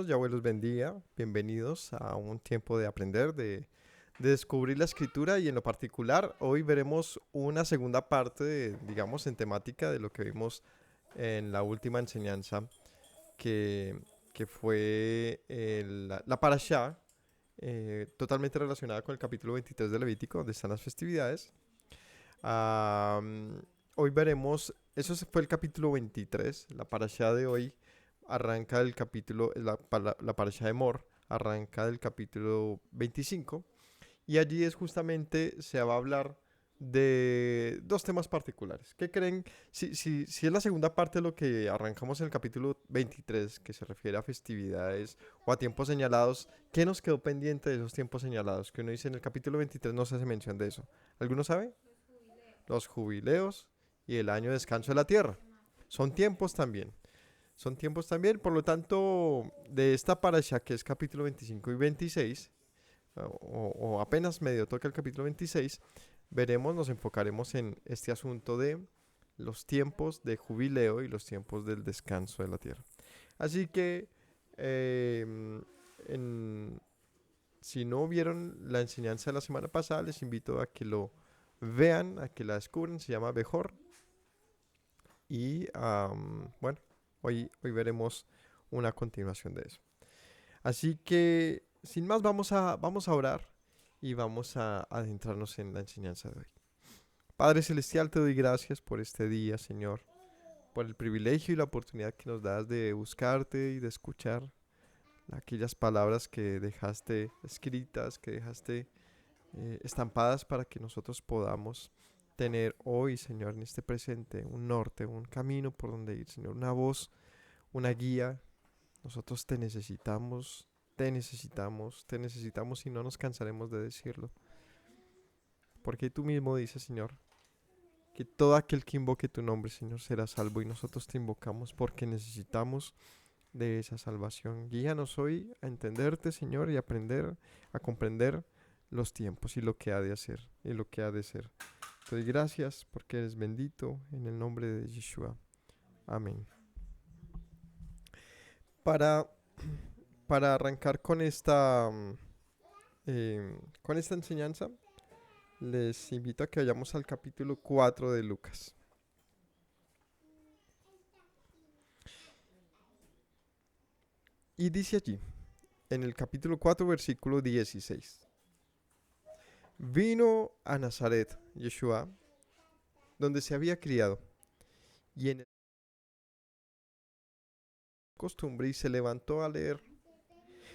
Yahweh los bendiga. Bienvenidos a un tiempo de aprender, de descubrir la escritura y en lo particular hoy veremos una segunda parte, digamos, en temática de lo que vimos en la última enseñanza que, que fue la parashá, totalmente relacionada con el capítulo 23 de Levítico, donde están las festividades. Am, Hoy veremos, fue el capítulo 23, la parashá de hoy arranca del capítulo, la parashá de Mor, arranca del capítulo 25 y allí es justamente, se va a hablar de dos temas particulares. ¿Qué creen? Si es la segunda parte de lo que arrancamos en el capítulo 23, que se refiere a festividades o a tiempos señalados, ¿qué nos quedó pendiente de esos tiempos señalados? Que uno dice en el capítulo 23 no se hace mención de eso. ¿Alguno sabe? Los jubileos y el año de descanso de la tierra. Son tiempos también. Son tiempos también, por lo tanto, de esta parasha que es capítulo 25 y 26, o apenas medio toca el capítulo 26, veremos, nos enfocaremos en este asunto de los tiempos de jubileo y los tiempos del descanso de la tierra. Así que, eh, en- si no vieron la enseñanza de la semana pasada, les invito a que lo vean, a que la descubran, se llama Bejor. Y bueno, hoy veremos una continuación de eso. Así que, sin más, vamos a orar y vamos a adentrarnos en la enseñanza de hoy. Padre Celestial, te doy gracias por este día, Señor, por el privilegio y la oportunidad que nos das de buscarte y de escuchar aquellas palabras que dejaste escritas, que dejaste estampadas para que nosotros podamos tener hoy, Señor, en este presente, un norte, un camino por donde ir, Señor, una voz, una guía. Nosotros te necesitamos, te necesitamos, te necesitamos y no nos cansaremos de decirlo. Porque tú mismo dices, Señor, que todo aquel que invoque tu nombre, Señor, será salvo y nosotros te invocamos porque necesitamos de esa salvación. Guíanos hoy a entenderte, Señor, y aprender a comprender los tiempos y lo que ha de hacer y lo que ha de ser. Te doy gracias porque eres bendito en el nombre de Yeshua. Amén. Para, para arrancar con esta enseñanza, les invito a que vayamos al capítulo 4 de Lucas. Y dice allí, en el capítulo 4, versículo 16. Vino a Nazaret, Yeshua, donde se había criado, y en costumbre y se levantó a leer.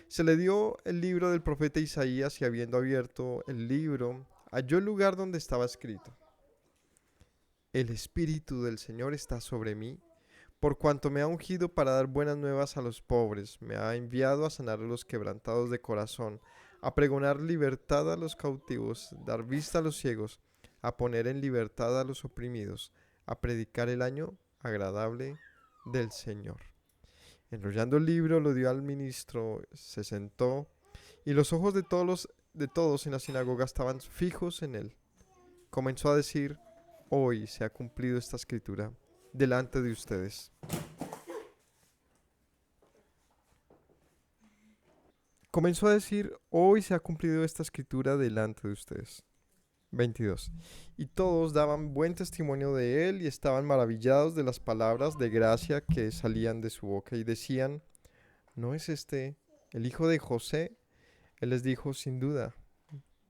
Se le dio el libro del profeta Isaías y habiendo abierto el libro, halló el lugar donde estaba escrito. El Espíritu del Señor está sobre mí, por cuanto me ha ungido para dar buenas nuevas a los pobres, me ha enviado a sanar a los quebrantados de corazón, a pregonar libertad a los cautivos, dar vista a los ciegos, a poner en libertad a los oprimidos, a predicar el año agradable del Señor. Enrollando el libro lo dio al ministro, se sentó, y los ojos de todos en la sinagoga estaban fijos en él. Comenzó a decir, hoy se ha cumplido esta escritura delante de ustedes. Comenzó a decir, hoy se ha cumplido esta escritura delante de ustedes. 22. Y todos daban buen testimonio de él y estaban maravillados de las palabras de gracia que salían de su boca y decían, ¿no es este el hijo de José? Él les dijo, sin duda.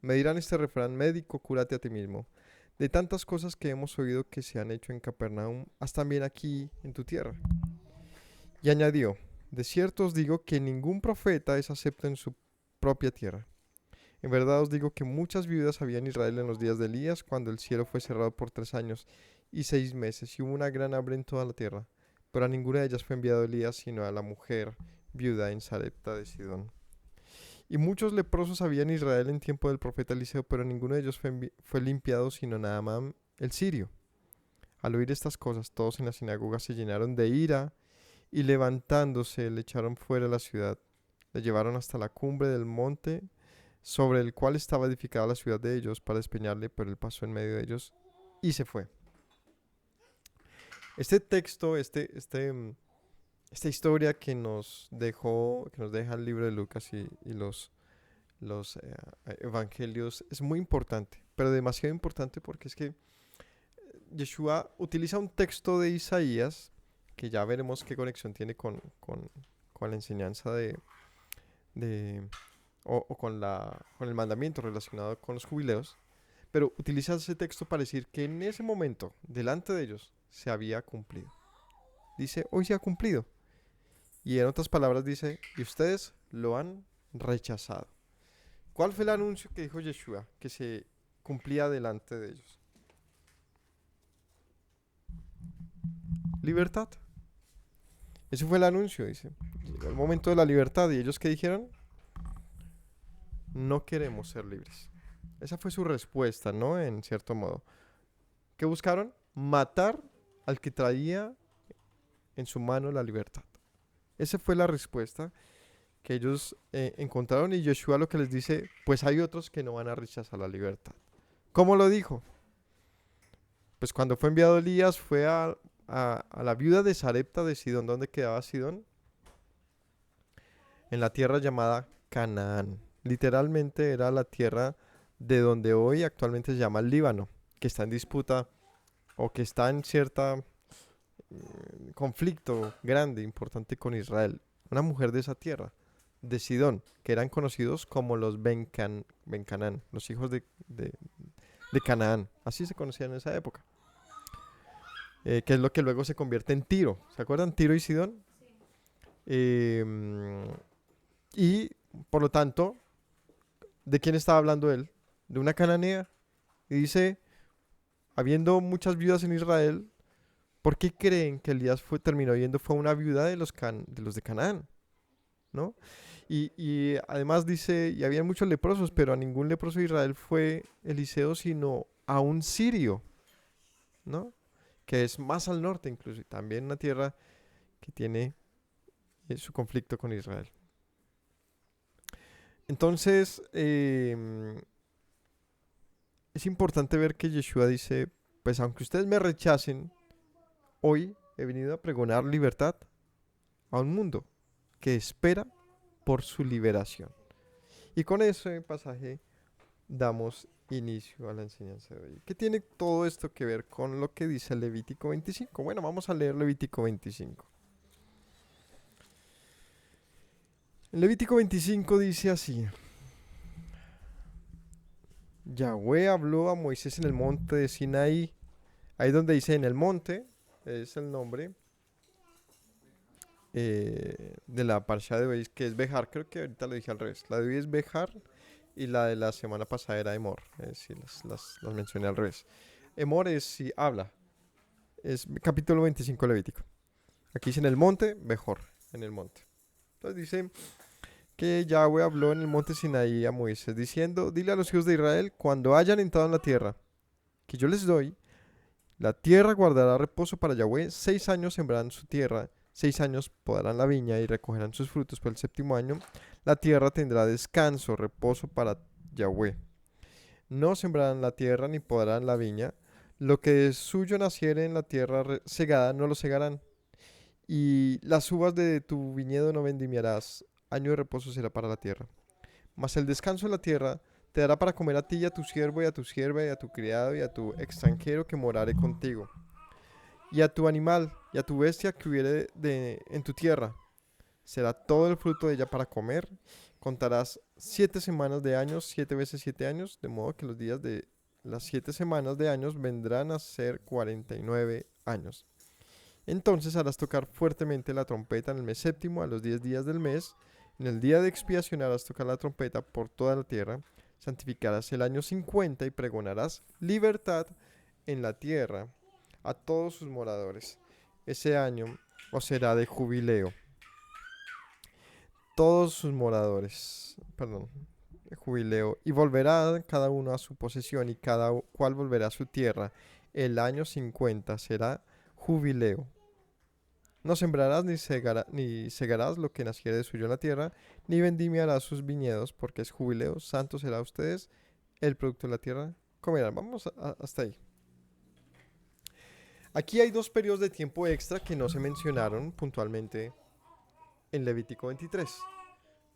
Me dirán este refrán, médico, cúrate a ti mismo. De tantas cosas que hemos oído que se han hecho en Capernaum, haz también aquí en tu tierra. Y añadió, de cierto os digo que ningún profeta es acepto en su propia tierra. En verdad os digo que muchas viudas había en Israel en los días de Elías, cuando el cielo fue cerrado por 3 años y 6 meses, y hubo una gran hambre en toda la tierra. Pero a ninguna de ellas fue enviado Elías, sino a la mujer viuda en Sarepta de Sidón. Y muchos leprosos había en Israel en tiempo del profeta Eliseo, pero ninguno de ellos fue limpiado, sino Naamán el sirio. Al oír estas cosas, todos en la sinagoga se llenaron de ira y levantándose le echaron fuera de la ciudad. Le llevaron hasta la cumbre del monte sobre el cual estaba edificada la ciudad de ellos para despeñarle, pero él pasó en medio de ellos y se fue. Este texto, esta historia que nos dejó, que nos deja el libro de Lucas y los evangelios es muy importante, pero demasiado importante porque es que Yeshua utiliza un texto de Isaías, que ya veremos qué conexión tiene con la enseñanza de o con el mandamiento relacionado con los jubileos, pero utiliza ese texto para decir que en ese momento, delante de ellos, se había cumplido. Dice, hoy se ha cumplido. Y en otras palabras dice, y ustedes lo han rechazado. ¿Cuál fue el anuncio que dijo Yeshua que se cumplía delante de ellos? Libertad. Ese fue el anuncio, dice. Llegó el momento de la libertad y ellos ¿qué dijeron? No queremos ser libres. Esa fue su respuesta, ¿no? En cierto modo. ¿Qué buscaron? Matar al que traía en su mano la libertad. Esa fue la respuesta que ellos encontraron y Yeshua lo que les dice, pues hay otros que no van a rechazar la libertad. ¿Cómo lo dijo? Pues cuando fue enviado Elías fue a la viuda de Sarepta de Sidón. ¿Dónde quedaba Sidón? En la tierra llamada Canaán. Literalmente era la tierra de donde hoy actualmente se llama el Líbano, que está en disputa o que está en cierta conflicto grande, importante con Israel. Una mujer de esa tierra, de Sidón, que eran conocidos como los Bencanán, los hijos de Canaán. Así se conocían en esa época. Que es lo que luego se convierte en Tiro. ¿Se acuerdan? Tiro y Sidón. Eh, y por lo tanto, ¿de quién estaba hablando él? De una cananea. Y dice, habiendo muchas viudas en Israel, ¿por qué creen que Elías terminó yendo? Fue una viuda de los de Canaán, ¿no? Y además dice, y había muchos leprosos, pero a ningún leproso de Israel fue Eliseo, sino a un sirio, ¿no? Que es más al norte incluso, y también una tierra que tiene su conflicto con Israel. Entonces, es importante ver que Yeshua dice, pues aunque ustedes me rechacen, hoy he venido a pregonar libertad a un mundo que espera por su liberación. Y con ese pasaje damos inicio a la enseñanza de hoy. ¿Qué tiene todo esto que ver con lo que dice Levítico 25? Bueno, vamos a leer Levítico 25. En Levítico 25 dice así: Yahweh habló a Moisés en el monte de Sinaí. Ahí donde dice en el monte, es el nombre de la parsha de hoy, que es Bejar. Creo que ahorita lo dije al revés. La de hoy es Bejar y la de la semana pasada era Emor. Sí, las mencioné al revés. Emor es si habla. Es capítulo 25 Levítico. Aquí dice en el monte, Bejor, en el monte. Entonces dice que Yahweh habló en el monte Sinaí a Moisés diciendo, dile a los hijos de Israel, cuando hayan entrado en la tierra que yo les doy, la tierra guardará reposo para Yahweh, 6 años sembrarán su tierra, 6 años podarán la viña y recogerán sus frutos, pero el séptimo año la tierra tendrá descanso, reposo para Yahweh. No sembrarán la tierra ni podarán la viña, lo que de suyo naciere en la tierra segada no lo segarán, y las uvas de tu viñedo no vendimiarás, año de reposo será para la tierra. Mas el descanso de la tierra te dará para comer a ti y a tu siervo y a tu sierva y a tu criado y a tu extranjero que morare contigo, y a tu animal y a tu bestia que hubiere en tu tierra. Será todo el fruto de ella para comer. Contarás 7 semanas de años, 7 veces 7 años, de modo que los días de las 7 semanas de años vendrán a ser 49 años. Entonces harás tocar fuertemente la trompeta en el mes séptimo, a los 10 días del mes. En el día de expiación harás tocar la trompeta por toda la tierra. Santificarás el año 50 y pregonarás libertad en la tierra a todos sus moradores. Ese año os será de jubileo. Todos sus moradores, perdón, de jubileo. Y volverá cada uno a su posesión y cada cual volverá a su tierra. El año 50 será jubileo. No sembrarás ni segarás lo que naciere de suyo en la tierra, ni vendimiarás sus viñedos, porque es jubileo, santo será a ustedes, el producto de la tierra comerán. Vamos hasta ahí. Aquí hay dos periodos de tiempo extra que no se mencionaron puntualmente en Levítico 23.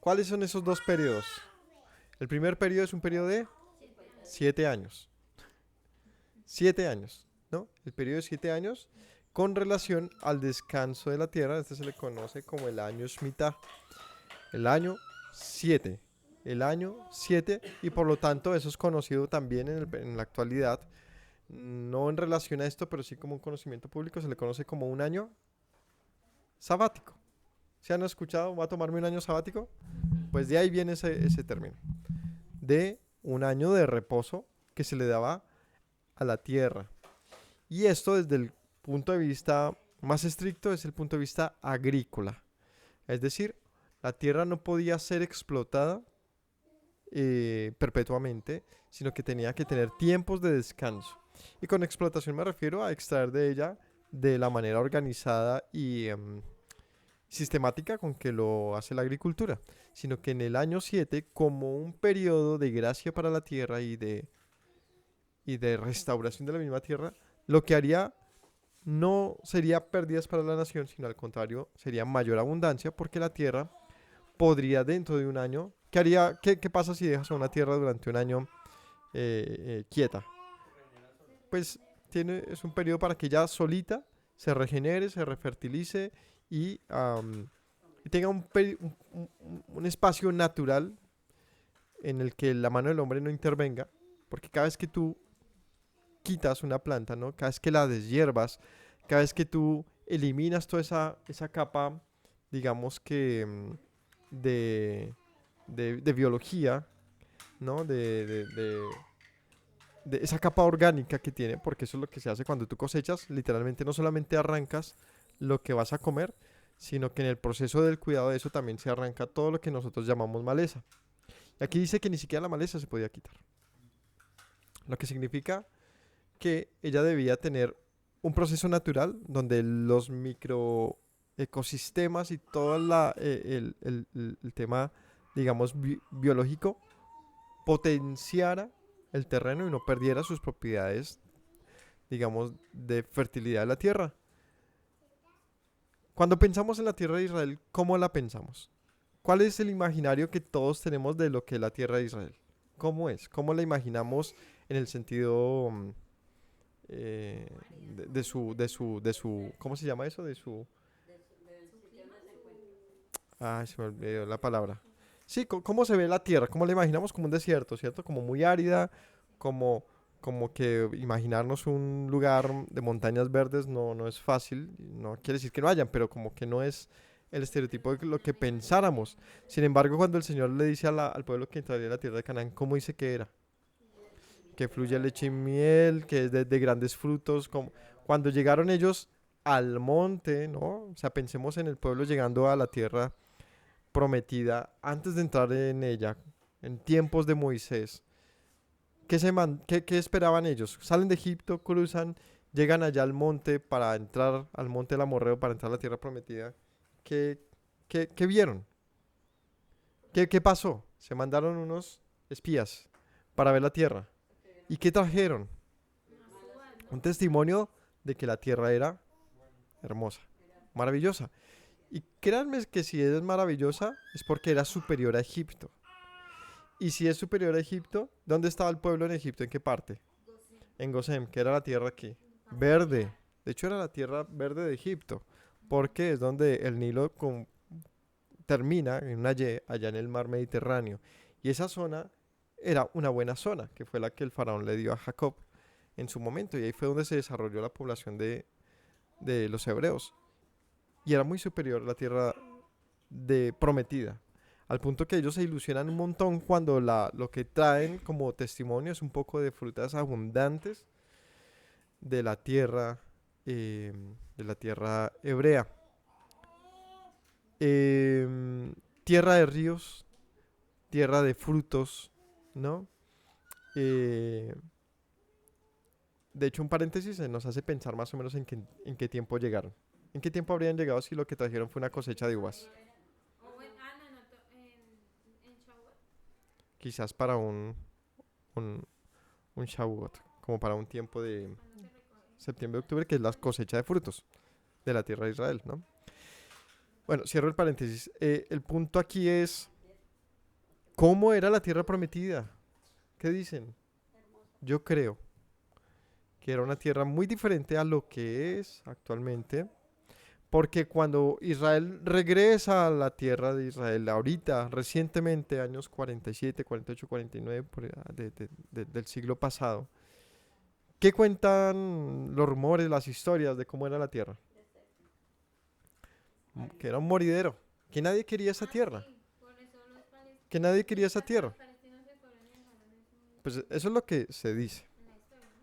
¿Cuáles son esos dos periodos? El primer periodo es un periodo de 7 años. 7 años, ¿no? El periodo de 7 años con relación al descanso de la tierra. Este se le conoce como el año Shemitah. El año 7. El año 7 y por lo tanto eso es conocido también en la actualidad, no en relación a esto, pero sí como un conocimiento público, se le conoce como un año sabático. ¿Se han escuchado? ¿Va a tomarme un año sabático? Pues de ahí viene ese término, de un año de reposo que se le daba a la tierra. Y esto desde el punto de vista más estricto es el punto de vista agrícola. Es decir, la tierra no podía ser explotada perpetuamente, sino que tenía que tener tiempos de descanso. Y con explotación me refiero a extraer de ella de la manera organizada y sistemática con que lo hace la agricultura, sino que en el año 7, como un periodo de gracia para la tierra y de restauración de la misma tierra, lo que haría no sería pérdidas para la nación, sino al contrario, sería mayor abundancia porque la tierra podría dentro de un año, ¿qué pasa si dejas a una tierra durante un año quieta? Pues es un periodo para que ella solita se regenere, se refertilice y tenga un espacio natural en el que la mano del hombre no intervenga, porque cada vez que tú quitas una planta, ¿no? Cada vez que la deshierbas, cada vez que tú eliminas toda esa capa, digamos que de biología, ¿no? De esa capa orgánica que tiene, porque eso es lo que se hace cuando tú cosechas, literalmente no solamente arrancas lo que vas a comer, sino que en el proceso del cuidado de eso también se arranca todo lo que nosotros llamamos maleza. Y aquí dice que ni siquiera la maleza se podía quitar, lo que significa que ella debía tener un proceso natural donde los microecosistemas y todo el tema, digamos, biológico potenciara el terreno y no perdiera sus propiedades, digamos, de fertilidad de la tierra. Cuando pensamos en la tierra de Israel, ¿cómo la pensamos? ¿Cuál es el imaginario que todos tenemos de lo que es la tierra de Israel? ¿Cómo es? ¿Cómo la imaginamos en el sentido ¿cómo se llama eso? Se me olvidó la palabra. Sí, ¿cómo se ve la tierra? ¿Cómo la imaginamos? Como un desierto, ¿cierto? Como muy árida, como, como que imaginarnos un lugar de montañas verdes no es fácil. No quiere decir que no hayan, pero como que no es el estereotipo de lo que pensáramos. Sin embargo, cuando el Señor le dice al pueblo que entraría a la tierra de Canaán, ¿cómo dice que era? Que fluye leche y miel, que es de grandes frutos. Cuando llegaron ellos al monte, ¿no? O sea, pensemos en el pueblo llegando a la tierra prometida antes de entrar en ella, en tiempos de Moisés. ¿Qué esperaban ellos? Salen de Egipto, cruzan, llegan allá al monte para entrar al monte del Amorreo, para entrar a la tierra prometida. ¿Qué, qué vieron? ¿Qué pasó? Se mandaron unos espías para ver la tierra. ¿Y qué trajeron? Un testimonio de que la tierra era hermosa, maravillosa. Y créanme que si es maravillosa es porque era superior a Egipto. Y si es superior a Egipto, ¿dónde estaba el pueblo en Egipto? ¿En qué parte? En Gosem, que era la tierra aquí. Verde. De hecho era la tierra verde de Egipto. Porque es donde el Nilo termina en una Y allá en el mar Mediterráneo. Y esa zona era una buena zona, que fue la que el faraón le dio a Jacob en su momento. Y ahí fue donde se desarrolló la población de los hebreos. Y era muy superior a la tierra de prometida. Al punto que ellos se ilusionan un montón cuando lo que traen como testimonio es un poco de frutas abundantes de la tierra hebrea. Tierra de ríos, tierra de frutos, ¿no? Eh, de hecho, un paréntesis nos hace pensar más o menos en qué tiempo llegaron. ¿En qué tiempo habrían llegado si lo que trajeron fue una cosecha de uvas? Quizás para un Shavuot, como para un tiempo de... septiembre, octubre, que es la cosecha de frutos de la tierra de Israel, ¿no? Bueno, cierro el paréntesis. El punto aquí es, ¿cómo era la tierra prometida? ¿Qué dicen? Yo creo que era una tierra muy diferente a lo que es actualmente, porque cuando Israel regresa a la tierra de Israel, ahorita, recientemente, años 47, 48, 49, del siglo pasado, ¿qué cuentan los rumores, las historias de cómo era la tierra? Que era un moridero, que nadie quería esa tierra, que nadie quería esa tierra. Pues eso es lo que se dice,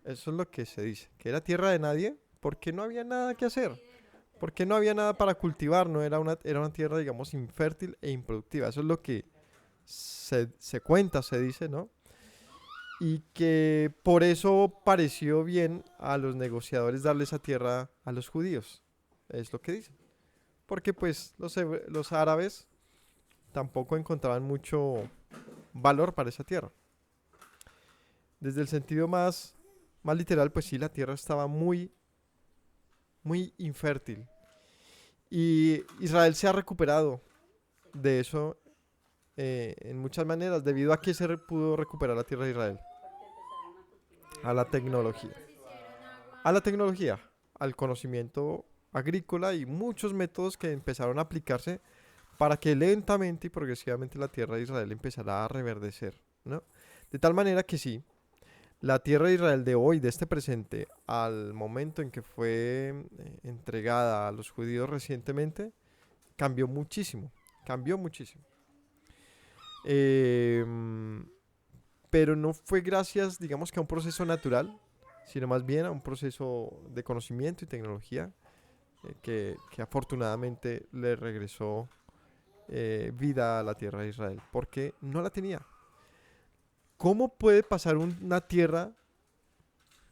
eso es lo que se dice, que era tierra de nadie porque no había nada que hacer, porque no había nada para cultivar, no era una tierra, digamos, infértil e improductiva. Eso es lo que se cuenta, se dice, ¿no? Y que por eso pareció bien a los negociadores darle esa tierra a los judíos, es lo que dicen. Porque pues los árabes tampoco encontraban mucho valor para esa tierra. Desde el sentido más literal, pues sí, la tierra estaba muy infértil. Y Israel se ha recuperado de eso en muchas maneras. ¿Debido a que pudo recuperar la tierra de Israel? A la tecnología. A la tecnología, al conocimiento agrícola y muchos métodos que empezaron a aplicarse para que lentamente y progresivamente la tierra de Israel empezara a reverdecer, ¿no? De tal manera que sí, la tierra de Israel de hoy, de este presente, al momento en que fue entregada a los judíos recientemente, cambió muchísimo, cambió muchísimo. Em, pero no fue gracias, digamos que a un proceso natural, sino más bien a un proceso de conocimiento y tecnología que afortunadamente le regresó vida a la tierra de Israel, porque no la tenía. ¿Cómo puede pasar una tierra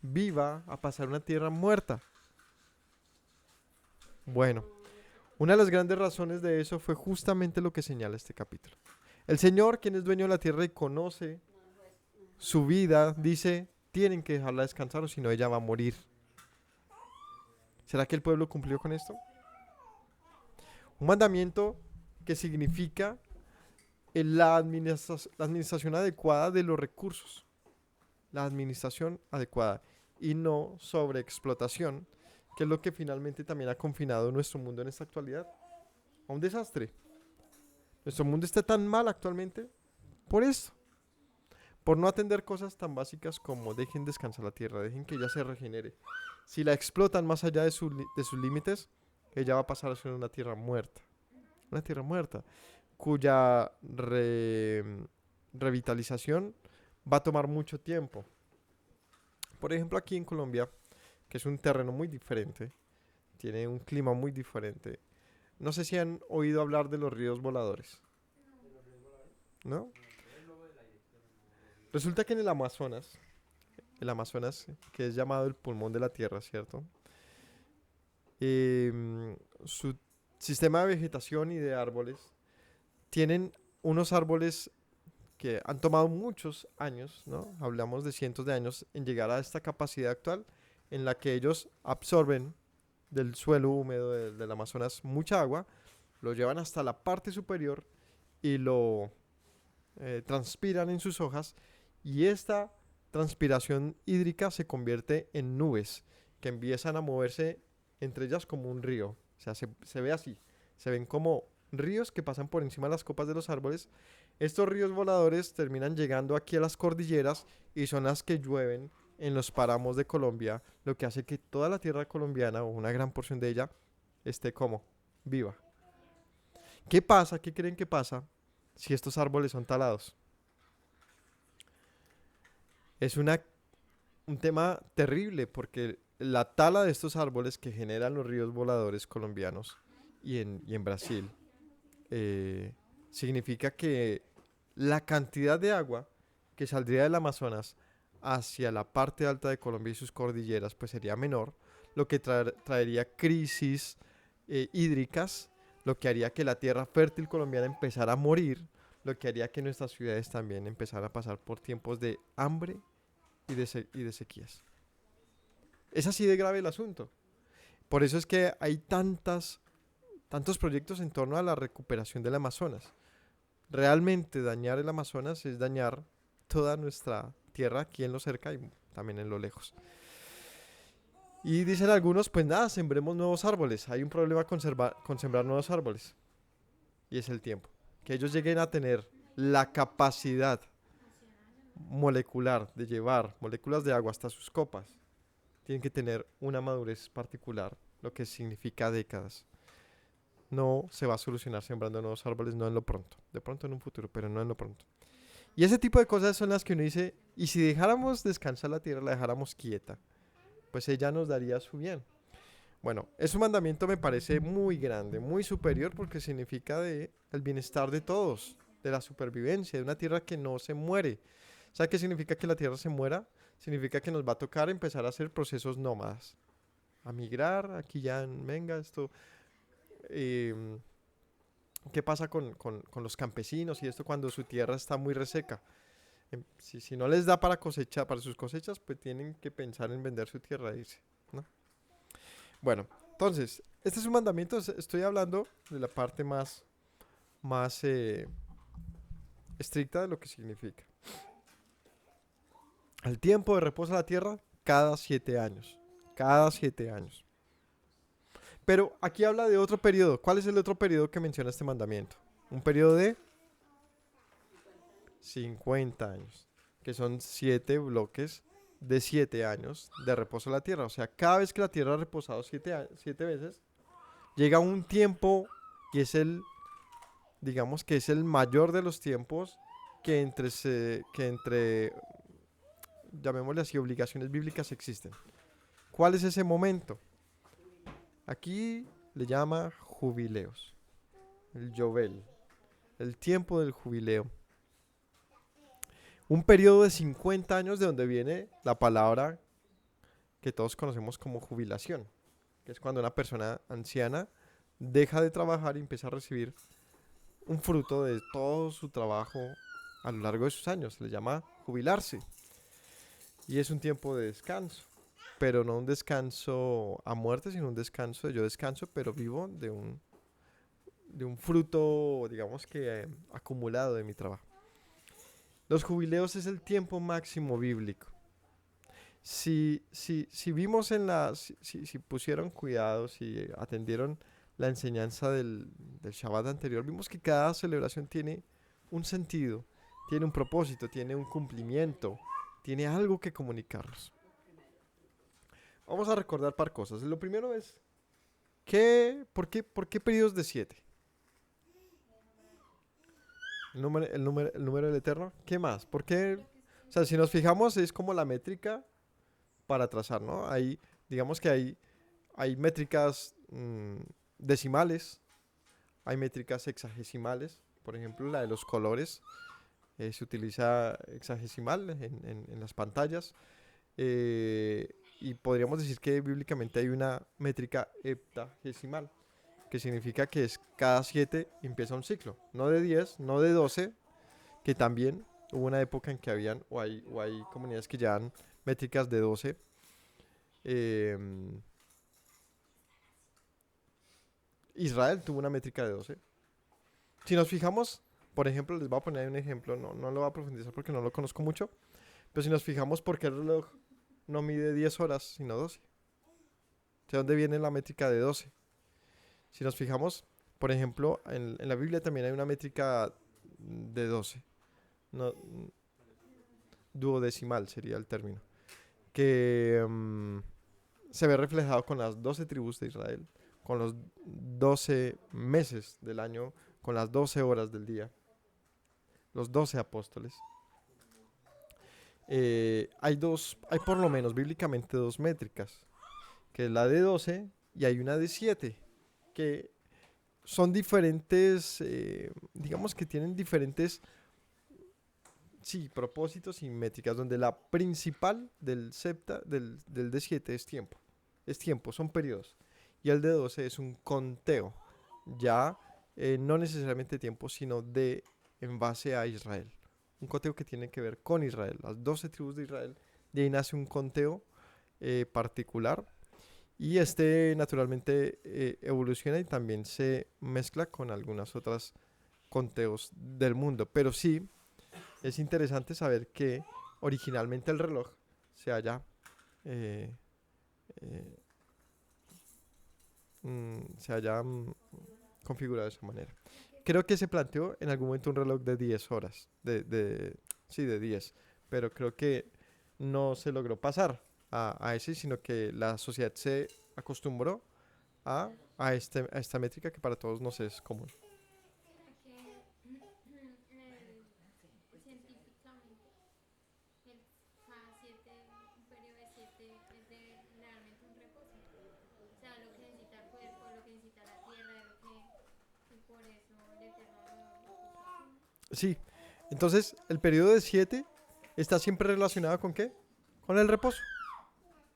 viva a pasar una tierra muerta? Bueno, una de las grandes razones de eso fue justamente lo que señala este capítulo. El Señor, quien es dueño de la tierra y conoce su vida, dice, tienen que dejarla descansar o si no ella va a morir. ¿Será que el pueblo cumplió con esto? Un mandamiento que significa la administración adecuada de los recursos. La administración adecuada y no sobreexplotación, que es lo que finalmente también ha confinado nuestro mundo en esta actualidad a un desastre. Nuestro mundo está tan mal actualmente por eso, por no atender cosas tan básicas como dejen descansar la tierra, dejen que ella se regenere. Si la explotan más allá de sus límites, ella va a pasar a ser una tierra muerta, cuya revitalización va a tomar mucho tiempo. Por ejemplo, aquí en Colombia, que es un terreno muy diferente, tiene un clima muy diferente. No sé si han oído hablar de los ríos voladores, ¿no? Resulta que en el Amazonas, que es llamado el pulmón de la tierra, ¿cierto? Su sistema de vegetación y de árboles tienen unos árboles que han tomado muchos años, ¿no? Hablamos de cientos de años en llegar a esta capacidad actual en la que ellos absorben del suelo húmedo del Amazonas mucha agua, lo llevan hasta la parte superior y lo transpiran en sus hojas y esta transpiración hídrica se convierte en nubes que empiezan a moverse entre ellas como un río. O sea, se ve así, se ven como ríos que pasan por encima de las copas de los árboles. Estos ríos voladores terminan llegando aquí a las cordilleras y son las que llueven en los páramos de Colombia, lo que hace que toda la tierra colombiana o una gran porción de ella esté como viva. ¿Qué pasa? ¿Qué creen que pasa si estos árboles son talados? Es un tema terrible porque la tala de estos árboles que generan los ríos voladores colombianos y en Brasil eh, significa que la cantidad de agua que saldría del Amazonas hacia la parte alta de Colombia y sus cordilleras pues sería menor, lo que traería crisis hídricas, lo que haría que la tierra fértil colombiana empezara a morir, lo que haría que nuestras ciudades también empezaran a pasar por tiempos de hambre y de sequías. Es así de grave el asunto. Por eso es que hay tantos proyectos en torno a la recuperación del Amazonas. Realmente dañar el Amazonas es dañar toda nuestra tierra aquí en lo cerca y también en lo lejos. Y dicen algunos, pues nada, sembremos nuevos árboles. Hay un problema con sembrar nuevos árboles y es el tiempo. Que ellos lleguen a tener la capacidad molecular de llevar moléculas de agua hasta sus copas. Tienen que tener una madurez particular, lo que significa décadas. No se va a solucionar sembrando nuevos árboles, no en lo pronto. De pronto en un futuro, pero no en lo pronto. Y ese tipo de cosas son las que uno dice, y si dejáramos descansar la tierra, la dejáramos quieta, pues ella nos daría su bien. Bueno, ese mandamiento me parece muy grande, muy superior porque significa de el bienestar de todos, de la supervivencia, de una tierra que no se muere. ¿Sabe qué significa que la tierra se muera? Significa que nos va a tocar empezar a hacer procesos nómadas. A migrar, aquí ya, venga, esto. em, ¿Qué pasa con los campesinos y esto cuando su tierra está muy reseca? Si no les da para cosecha, para sus cosechas, pues tienen que pensar en vender su tierra, dice, ¿no? Bueno, entonces, este es un mandamiento, estoy hablando de la parte más estricta de lo que significa. El tiempo de reposo de la tierra, cada 7 años. Cada 7 años. Pero aquí habla de otro periodo. ¿Cuál es el otro periodo que menciona este mandamiento? Un periodo de 50 años, que son 7 bloques de 7 años de reposo de la tierra. O sea, cada vez que la tierra ha reposado 7 veces, llega un tiempo y digamos que es el mayor de los tiempos que entre, llamémosle así, obligaciones bíblicas existen. ¿Cuál es ese momento? Aquí le llama jubileos, el Yobel, el tiempo del jubileo. Un periodo de 50 años de donde viene la palabra que todos conocemos como jubilación, que es cuando una persona anciana deja de trabajar y empieza a recibir un fruto de todo su trabajo a lo largo de sus años. Se le llama jubilarse. Y es un tiempo de descanso, pero no un descanso a muerte, sino un descanso de yo descanso, pero vivo de un fruto, digamos que acumulado de mi trabajo. Los jubileos es el tiempo máximo bíblico. Si vimos si pusieron cuidado, si atendieron la enseñanza del Shabbat anterior, vimos que cada celebración tiene un sentido, tiene un propósito, tiene un cumplimiento, tiene algo que comunicarnos. Vamos a recordar par cosas. Lo primero es, ¿por qué periodos de 7? El número del Eterno. ¿Qué más? ¿Por qué? O sea, si nos fijamos, es como la métrica para trazar, ¿no? Digamos que hay métricas decimales, hay métricas hexagesimales. Por ejemplo, la de los colores se utiliza hexagesimal en las pantallas. eh, y podríamos decir que bíblicamente hay una métrica heptagesimal, que significa que es cada 7 empieza un ciclo. No de 10, no de 12, que también hubo una época en que o hay comunidades que llevan métricas de 12. em, Israel tuvo una métrica de 12. Si nos fijamos, por ejemplo, les voy a poner un ejemplo, no lo voy a profundizar porque no lo conozco mucho, pero si nos fijamos, ¿por qué el reloj no mide 10 horas, sino 12? ¿De dónde viene la métrica de 12? Si nos fijamos, por ejemplo, en la Biblia también hay una métrica de 12, no, duodecimal sería el término, que se ve reflejado con las 12 tribus de Israel, con los 12 meses del año, con las 12 horas del día, los 12 apóstoles. Hay por lo menos bíblicamente dos métricas, que es la de 12 y hay una de 7, que son diferentes, digamos que tienen diferentes, sí, propósitos y métricas, donde la principal del de 7 es tiempo, son periodos, y el de 12 es un conteo, ya no necesariamente tiempo, sino en base a Israel, un conteo que tiene que ver con Israel, las 12 tribus de Israel, de ahí nace un conteo particular. Y este naturalmente evoluciona y también se mezcla con algunas otras conteos del mundo. Pero sí es interesante saber que originalmente el reloj se haya eh, eh, configurado de esa manera. Creo que se planteó en algún momento un reloj de 10 horas, sí, de 10, pero creo que no se logró pasar a ese, sino que la sociedad se acostumbró a esta métrica que para todos nos es común. ¿Será que científicamente el cada siete, un periodo de 7 es de realmente un reposo? O sea, lo que necesita el cuerpo, lo que necesita la tierra, lo que, y por eso el Eterno lo puso así. Sí, entonces el periodo de 7 está siempre relacionado con ¿qué? Con el reposo,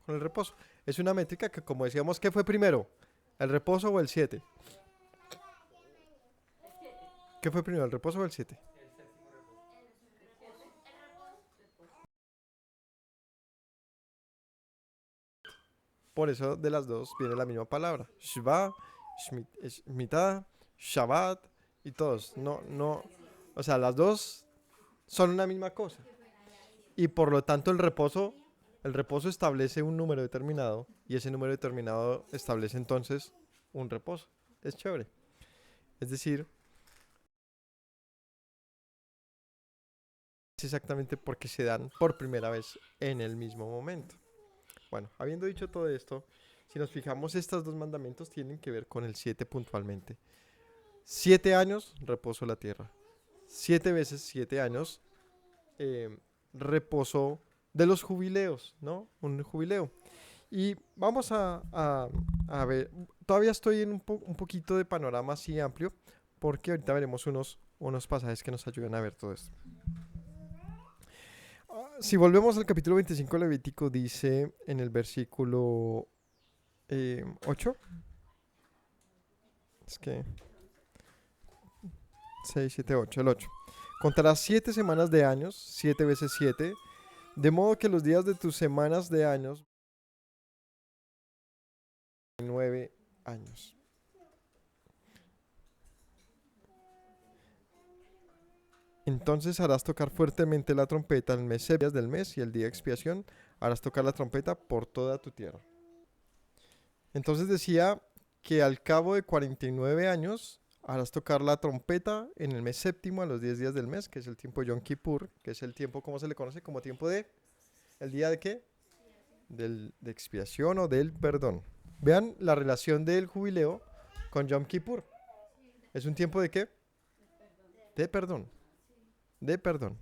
con el reposo. Es una métrica que, como decíamos, ¿qué fue primero? ¿El reposo o el 7? ¿Qué fue primero, el reposo o el 7? Por eso de las dos viene la misma palabra. Shva, Shemitah, Shabbat y todos. No, no, o sea, las dos son una misma cosa. Y por lo tanto el reposo establece un número determinado y ese número determinado establece entonces un reposo. Es chévere. Es decir, es exactamente porque se dan por primera vez en el mismo momento. Bueno, habiendo dicho todo esto, si nos fijamos, estos dos mandamientos tienen que ver con el 7 puntualmente. 7 años, reposo la tierra. 7 veces 7 años, eh, reposo de los jubileos, ¿no? Un jubileo. Y vamos a ver, todavía estoy en un poquito de panorama así amplio, porque ahorita veremos unos pasajes que nos ayudan a ver todo esto. Si volvemos al capítulo 25 de Levítico, dice en el versículo 8, es que 6, 7, 8, el 8. Contarás 7 semanas de años, 7 veces 7, de modo que los días de tus semanas de años, 9 años. Entonces harás tocar fuertemente la trompeta el mes días del mes y el día de expiación harás tocar la trompeta por toda tu tierra. Entonces decía que al cabo de 49 años harás tocar la trompeta en el mes séptimo a los 10 días del mes, que es el tiempo de Yom Kippur, que es el tiempo, ¿cómo se le conoce? Como tiempo de... ¿El día de qué? De expiación o del perdón. Vean la relación del jubileo con Yom Kippur. ¿Es un tiempo de qué? De perdón. De perdón.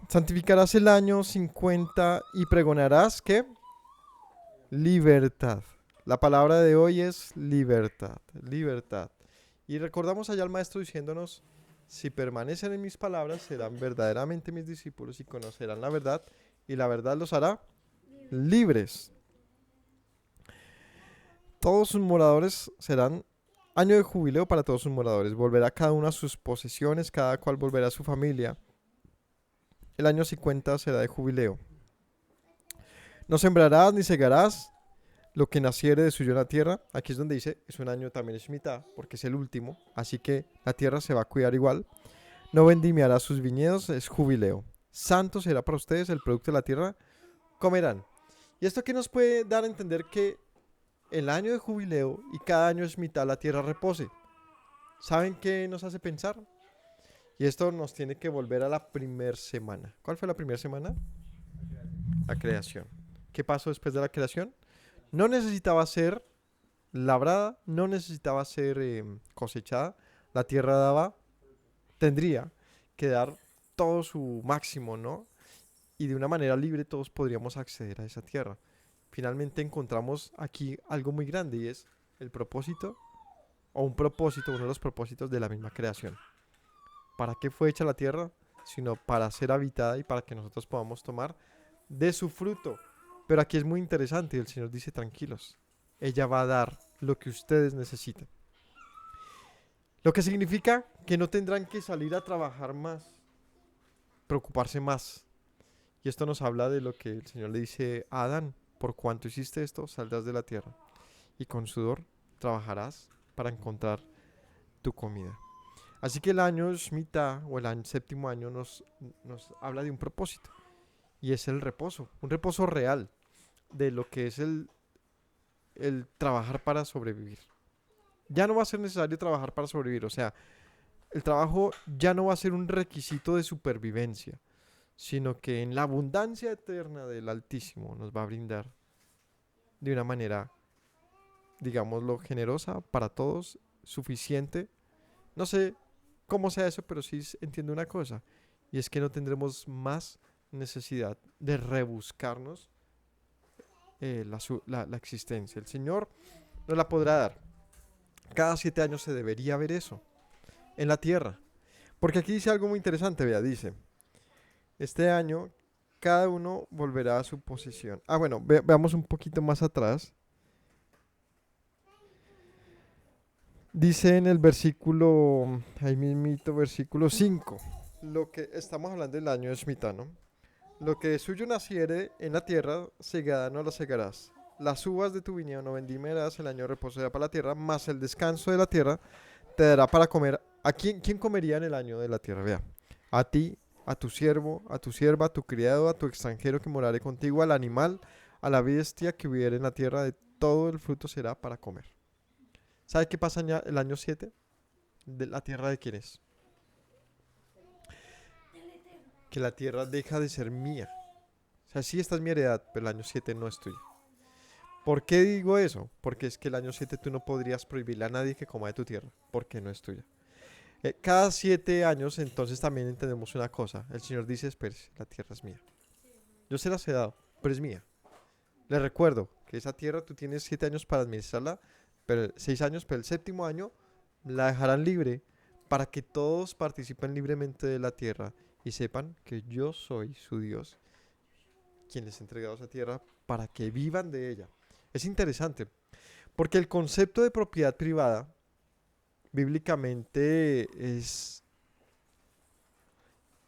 Santificarás el año 50 y pregonarás ¿qué? Libertad. La palabra de hoy es libertad, libertad. Y recordamos allá al maestro diciéndonos, si permanecen en mis palabras, serán verdaderamente mis discípulos y conocerán la verdad, y la verdad los hará libres. Todos sus moradores serán año de jubileo para todos sus moradores. Volverá cada uno a sus posesiones, cada cual volverá a su familia. El año 50 será de jubileo. No sembrarás ni segarás lo que naciere de suyo en la tierra. Aquí es donde dice, es un año también es mitad, porque es el último, así que la tierra se va a cuidar igual. No vendimiará sus viñedos, es jubileo. Santo será para ustedes el producto de la tierra, comerán. Y esto que nos puede dar a entender que el año de jubileo y cada año es mitad la tierra repose. ¿Saben qué nos hace pensar? Y esto nos tiene que volver a la primera semana. ¿Cuál fue la primera semana? La creación. ¿Qué pasó después de la creación? No necesitaba ser labrada, no necesitaba ser cosechada. La tierra tendría que dar todo su máximo, ¿no? Y de una manera libre todos podríamos acceder a esa tierra. Finalmente encontramos aquí algo muy grande y es el propósito, o un propósito, uno de los propósitos de la misma creación. ¿Para qué fue hecha la tierra? Sino para ser habitada y para que nosotros podamos tomar de su fruto. Pero aquí es muy interesante y el Señor dice, tranquilos, ella va a dar lo que ustedes necesitan. Lo que significa que no tendrán que salir a trabajar más, preocuparse más. Y esto nos habla de lo que el Señor le dice a Adán: por cuanto hiciste esto, saldrás de la tierra y con sudor trabajarás para encontrar tu comida. Así que el año Shemitah o el séptimo año nos habla de un propósito, y es el reposo, un reposo real de lo que es el trabajar para sobrevivir. Ya no va a ser necesario trabajar para sobrevivir, o sea, el trabajo ya no va a ser un requisito de supervivencia, sino que en la abundancia eterna del Altísimo nos va a brindar de una manera, digámoslo, generosa para todos, suficiente. No sé cómo sea eso, pero sí entiendo una cosa, y es que no tendremos más necesidad de rebuscarnos la existencia. El Señor nos la podrá dar. Cada 7 años se debería ver eso en la tierra. Porque aquí dice algo muy interesante, vea, dice: este año cada uno volverá a su posición. Ah, bueno, veamos un poquito más atrás. Dice en el versículo, ahí mismito, versículo 5, lo que estamos hablando del año de Shemitah, ¿no? Lo que de suyo naciere en la tierra, segada no la segarás. Las uvas de tu viñedo no vendimerás, el año de reposo será para la tierra, más el descanso de la tierra te dará para comer. ¿A quién comería en el año de la tierra? Vea, a ti, a tu siervo, a tu sierva, a tu criado, a tu extranjero que morare contigo, al animal, a la bestia que hubiere en la tierra, de todo el fruto será para comer. ¿Sabe qué pasa en el año 7? ¿De la tierra de quién es? Que la tierra deja de ser mía. O sea, sí, esta es mi heredad, pero el año 7 no es tuya. ¿Por qué digo eso? Porque es que el año 7 tú no podrías prohibirle a nadie que coma de tu tierra, porque no es tuya. Cada 7 años entonces también entendemos una cosa. El Señor dice: espérese, la tierra es mía. Yo se las he dado, pero es mía. Le recuerdo que esa tierra tú tienes 7 años para administrarla, pero 6 años, pero el séptimo año la dejarán libre para que todos participen libremente de la tierra y sepan que yo soy su Dios, quien les ha entregado esa tierra para que vivan de ella. Es interesante, porque el concepto de propiedad privada bíblicamente es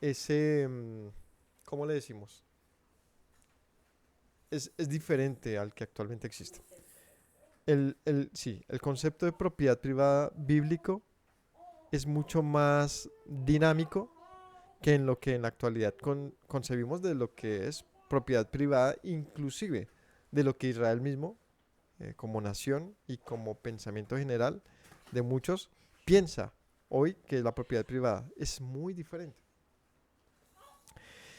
ese, ¿cómo le decimos? Es diferente al que actualmente existe. Sí, el concepto de propiedad privada bíblico es mucho más dinámico que en lo que en la actualidad concebimos de lo que es propiedad privada, inclusive de lo que Israel mismo, como nación y como pensamiento general de muchos, piensa hoy que la propiedad privada es muy diferente.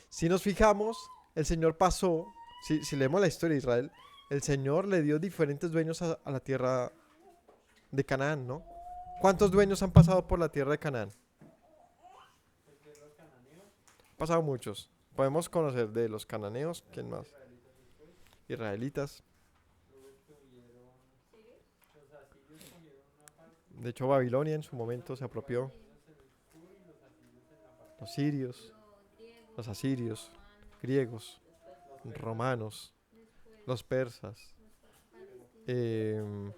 Si nos fijamos, el Señor pasó, si leemos la historia de Israel, el Señor le dio diferentes dueños a la tierra de Canaán, ¿no? ¿Cuántos dueños han pasado por la tierra de Canaán? Han pasado muchos. Podemos conocer de los cananeos, ¿quién más? Israelitas. De hecho, Babilonia en su momento se apropió. Los sirios, los asirios, griegos, romanos, los persas. em,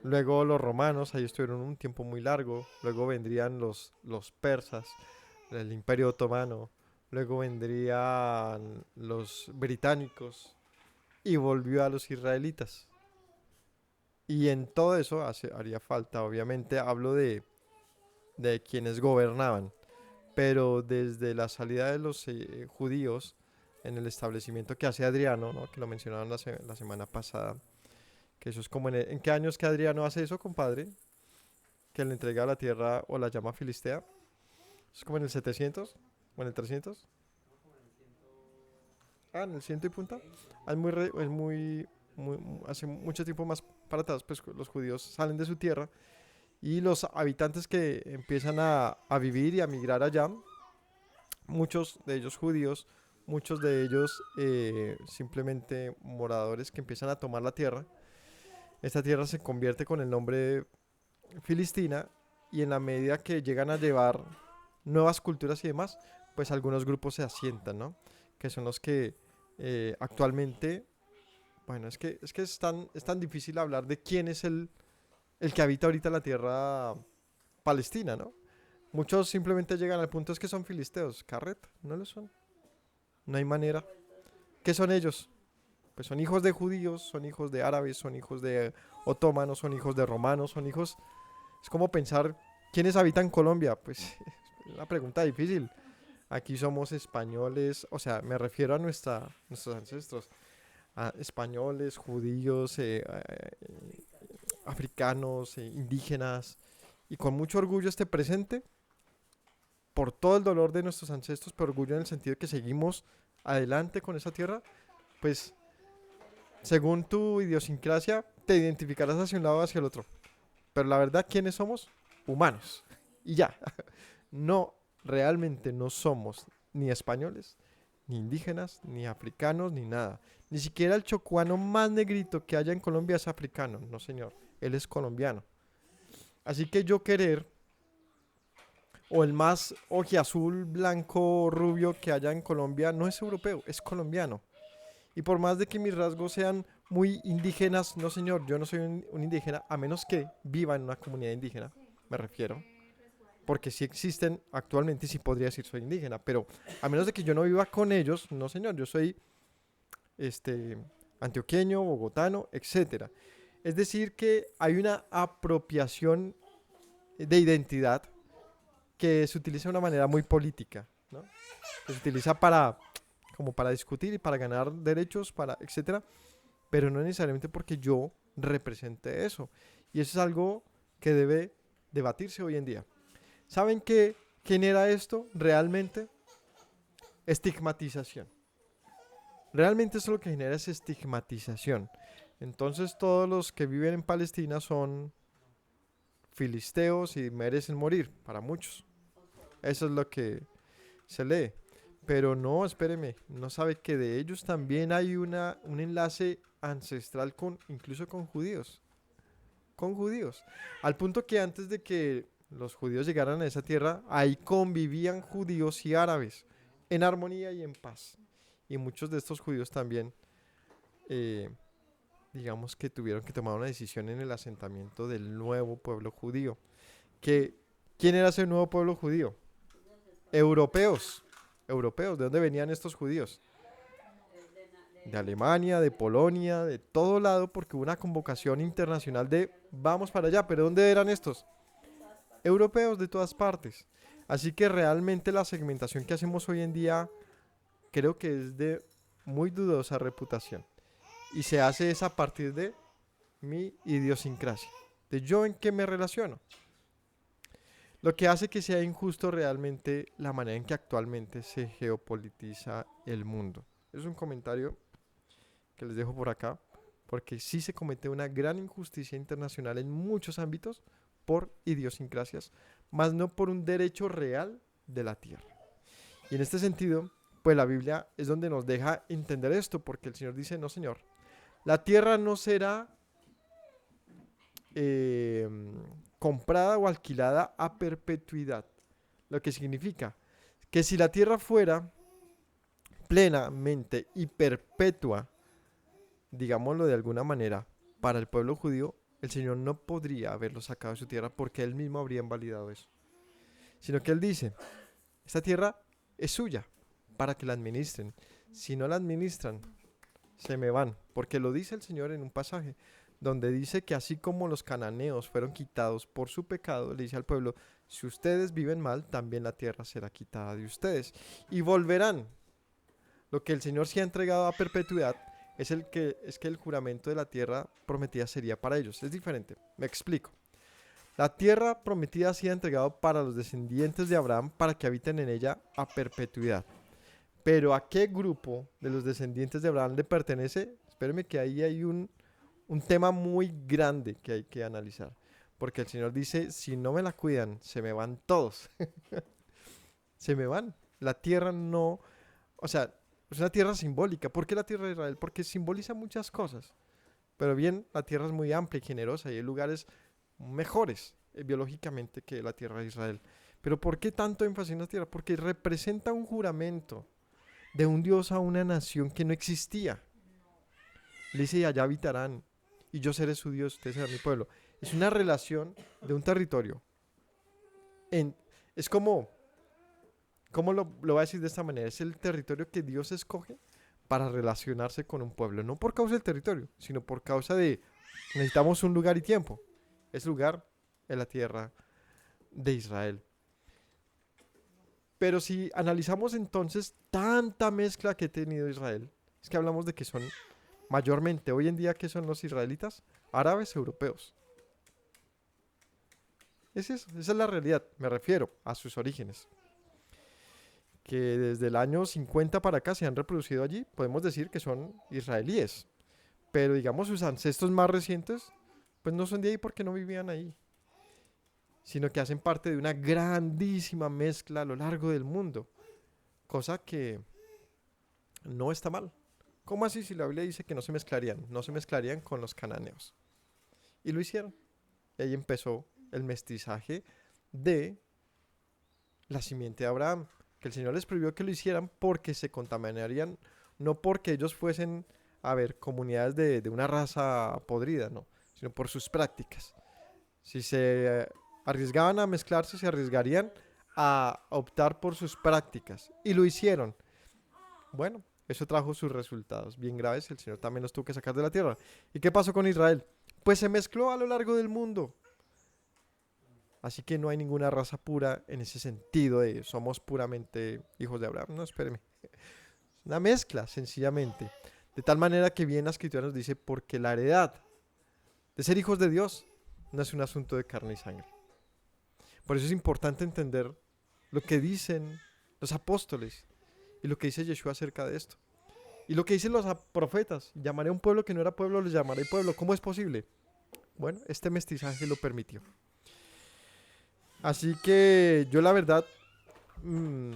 Luego los romanos, ahí estuvieron un tiempo muy largo. Luego vendrían los persas, el Imperio Otomano. Luego vendrían los británicos y volvió a los israelitas. Y en todo eso haría falta, obviamente, hablo de quienes gobernaban, pero desde la salida de los judíos en el establecimiento que hace Adriano, ¿no? Que lo mencionaron la semana pasada, que eso es como ¿en qué años que Adriano hace eso, compadre? Que le entrega la tierra o la llama Filistea. Es como en el 700 o en el 300. Ah, en el ciento y punta. Ah, hace mucho tiempo más para atrás, pues los judíos salen de su tierra y los habitantes que empiezan a vivir y a migrar allá, muchos de ellos judíos, muchos de ellos simplemente moradores que empiezan a tomar la tierra. Esta tierra se convierte con el nombre Filistina, y en la medida que llegan a llevar nuevas culturas y demás, pues algunos grupos se asientan, ¿no? Que son los que actualmente, bueno, es que es tan difícil hablar de quién es el que habita ahorita la tierra palestina, ¿no? Muchos simplemente llegan al punto es que son filisteos. Carret, no lo son. No hay manera. ¿Qué son ellos? Pues son hijos de judíos, son hijos de árabes, son hijos de otomanos, son hijos de romanos, son hijos... Es como pensar, ¿quiénes habitan Colombia? Pues es una pregunta difícil. Aquí somos españoles, o sea, me refiero a nuestros ancestros, a españoles, judíos, africanos, indígenas, y con mucho orgullo este presente, por todo el dolor de nuestros ancestros, pero orgullo en el sentido de que seguimos adelante con esa tierra, pues según tu idiosincrasia, te identificarás hacia un lado o hacia el otro. Pero la verdad, ¿quiénes somos? Humanos. Y ya. No, realmente no somos ni españoles, ni indígenas, ni africanos, ni nada. Ni siquiera el chocuano más negrito que haya en Colombia es africano. No, señor. Él es colombiano. Así que yo querer, o el más ojiazul, blanco, rubio que haya en Colombia, no es europeo, es colombiano. Y por más de que mis rasgos sean muy indígenas, no señor, yo no soy un indígena, a menos que viva en una comunidad indígena, Sí, me como que refiero. te resguarda. Porque sí existen actualmente, sí podría decir soy indígena, pero a menos de que yo no viva con ellos, no señor, yo soy este antioqueño, bogotano, etcétera. Es decir, que hay una apropiación de identidad que se utiliza de una manera muy política, ¿no? Que se utiliza para como para discutir y para ganar derechos, para etcétera, pero no necesariamente porque yo represente eso. Y eso es algo que debe debatirse hoy en día. ¿Saben qué genera esto realmente? Estigmatización. Realmente eso lo que genera es estigmatización. Entonces todos los que viven en Palestina son filisteos y merecen morir, para muchos. Eso es lo que se lee. Pero no, espéreme, no sabe que de ellos también hay un enlace ancestral con, incluso con judíos. Con judíos. Al punto que antes de que los judíos llegaran a esa tierra, ahí convivían judíos y árabes en armonía y en paz. Y muchos de estos judíos también, eh, digamos que tuvieron que tomar una decisión en el asentamiento del nuevo pueblo judío. Que, ¿quién era ese nuevo pueblo judío? Europeos. Europeos. ¿De dónde venían estos judíos? De Alemania, de Polonia, de todo lado, porque hubo una convocación internacional de vamos para allá. ¿Pero dónde eran estos? Europeos de todas partes. Así que realmente la segmentación que hacemos hoy en día creo que es de muy dudosa reputación. Y se hace es a partir de mi idiosincrasia, de yo en qué me relaciono. Lo que hace que sea injusto realmente la manera en que actualmente se geopolitiza el mundo. Es un comentario que les dejo por acá, porque sí se comete una gran injusticia internacional en muchos ámbitos por idiosincrasias, más no por un derecho real de la tierra. Y en este sentido, pues la Biblia es donde nos deja entender esto, porque el Señor dice, no señor, la tierra no será eh, comprada o alquilada a perpetuidad. Lo que significa que si la tierra fuera plenamente y perpetua, digámoslo de alguna manera, para el pueblo judío, el Señor no podría haberlo sacado de su tierra porque Él mismo habría invalidado eso. Sino que Él dice, esta tierra es suya para que la administren. Si no la administran, se me van. Porque lo dice el Señor en un pasaje donde dice que así como los cananeos fueron quitados por su pecado, le dice al pueblo, si ustedes viven mal, también la tierra será quitada de ustedes. Y volverán. Lo que el Señor se ha entregado a perpetuidad es que el juramento de la tierra prometida sería para ellos. Es diferente. Me explico. La tierra prometida ha sido entregada para los descendientes de Abraham para que habiten en ella a perpetuidad. Pero ¿a qué grupo de los descendientes de Abraham le pertenece? Espéreme que ahí hay un tema muy grande que hay que analizar. Porque el Señor dice, si no me la cuidan, se me van todos. Se me van. La tierra no, o sea, es una tierra simbólica. ¿Por qué la tierra de Israel? Porque simboliza muchas cosas. Pero bien, la tierra es muy amplia y generosa y hay lugares mejores biológicamente que la tierra de Israel. Pero ¿por qué tanto énfasis en la tierra? Porque representa un juramento de un Dios a una nación que no existía. Le dice, y allá habitarán, y yo seré su Dios, ustedes serán mi pueblo. Es una relación de un territorio. En, es como, ¿cómo lo voy a decir de esta manera? Es el territorio que Dios escoge para relacionarse con un pueblo, no por causa del territorio, sino por causa de necesitamos un lugar y tiempo. Ese lugar es la tierra de Israel. Pero si analizamos entonces tanta mezcla que ha tenido Israel, es que hablamos de que son mayormente hoy en día que son los israelitas, árabes europeos. Es eso, esa es la realidad, me refiero a sus orígenes. Que desde el año 50 para acá se han reproducido allí, podemos decir que son israelíes. Pero digamos sus ancestros más recientes, pues no son de ahí porque no vivían ahí, sino que hacen parte de una grandísima mezcla a lo largo del mundo. Cosa que no está mal. ¿Cómo así si la Biblia dice que no se mezclarían? No se mezclarían con los cananeos. Y lo hicieron. Y ahí empezó el mestizaje de la simiente de Abraham. Que el Señor les prohibió que lo hicieran porque se contaminarían, no porque ellos fuesen, a ver, comunidades de una raza podrida, no, sino por sus prácticas. Si se arriesgaban a mezclarse, se arriesgarían a optar por sus prácticas. Y lo hicieron. Bueno, eso trajo sus resultados bien graves. El Señor también los tuvo que sacar de la tierra. ¿Y qué pasó con Israel? Pues se mezcló a lo largo del mundo. Así que no hay ninguna raza pura en ese sentido de somos puramente hijos de Abraham. No, espéreme. Es una mezcla, sencillamente. De tal manera que bien la Escritura nos dice, porque la heredad de ser hijos de Dios no es un asunto de carne y sangre. Por eso es importante entender lo que dicen los apóstoles y lo que dice Yeshua acerca de esto. Y lo que dicen los profetas. Llamaré a un pueblo que no era pueblo, les llamaré pueblo. ¿Cómo es posible? Bueno, este mestizaje lo permitió. Así que yo la verdad mm,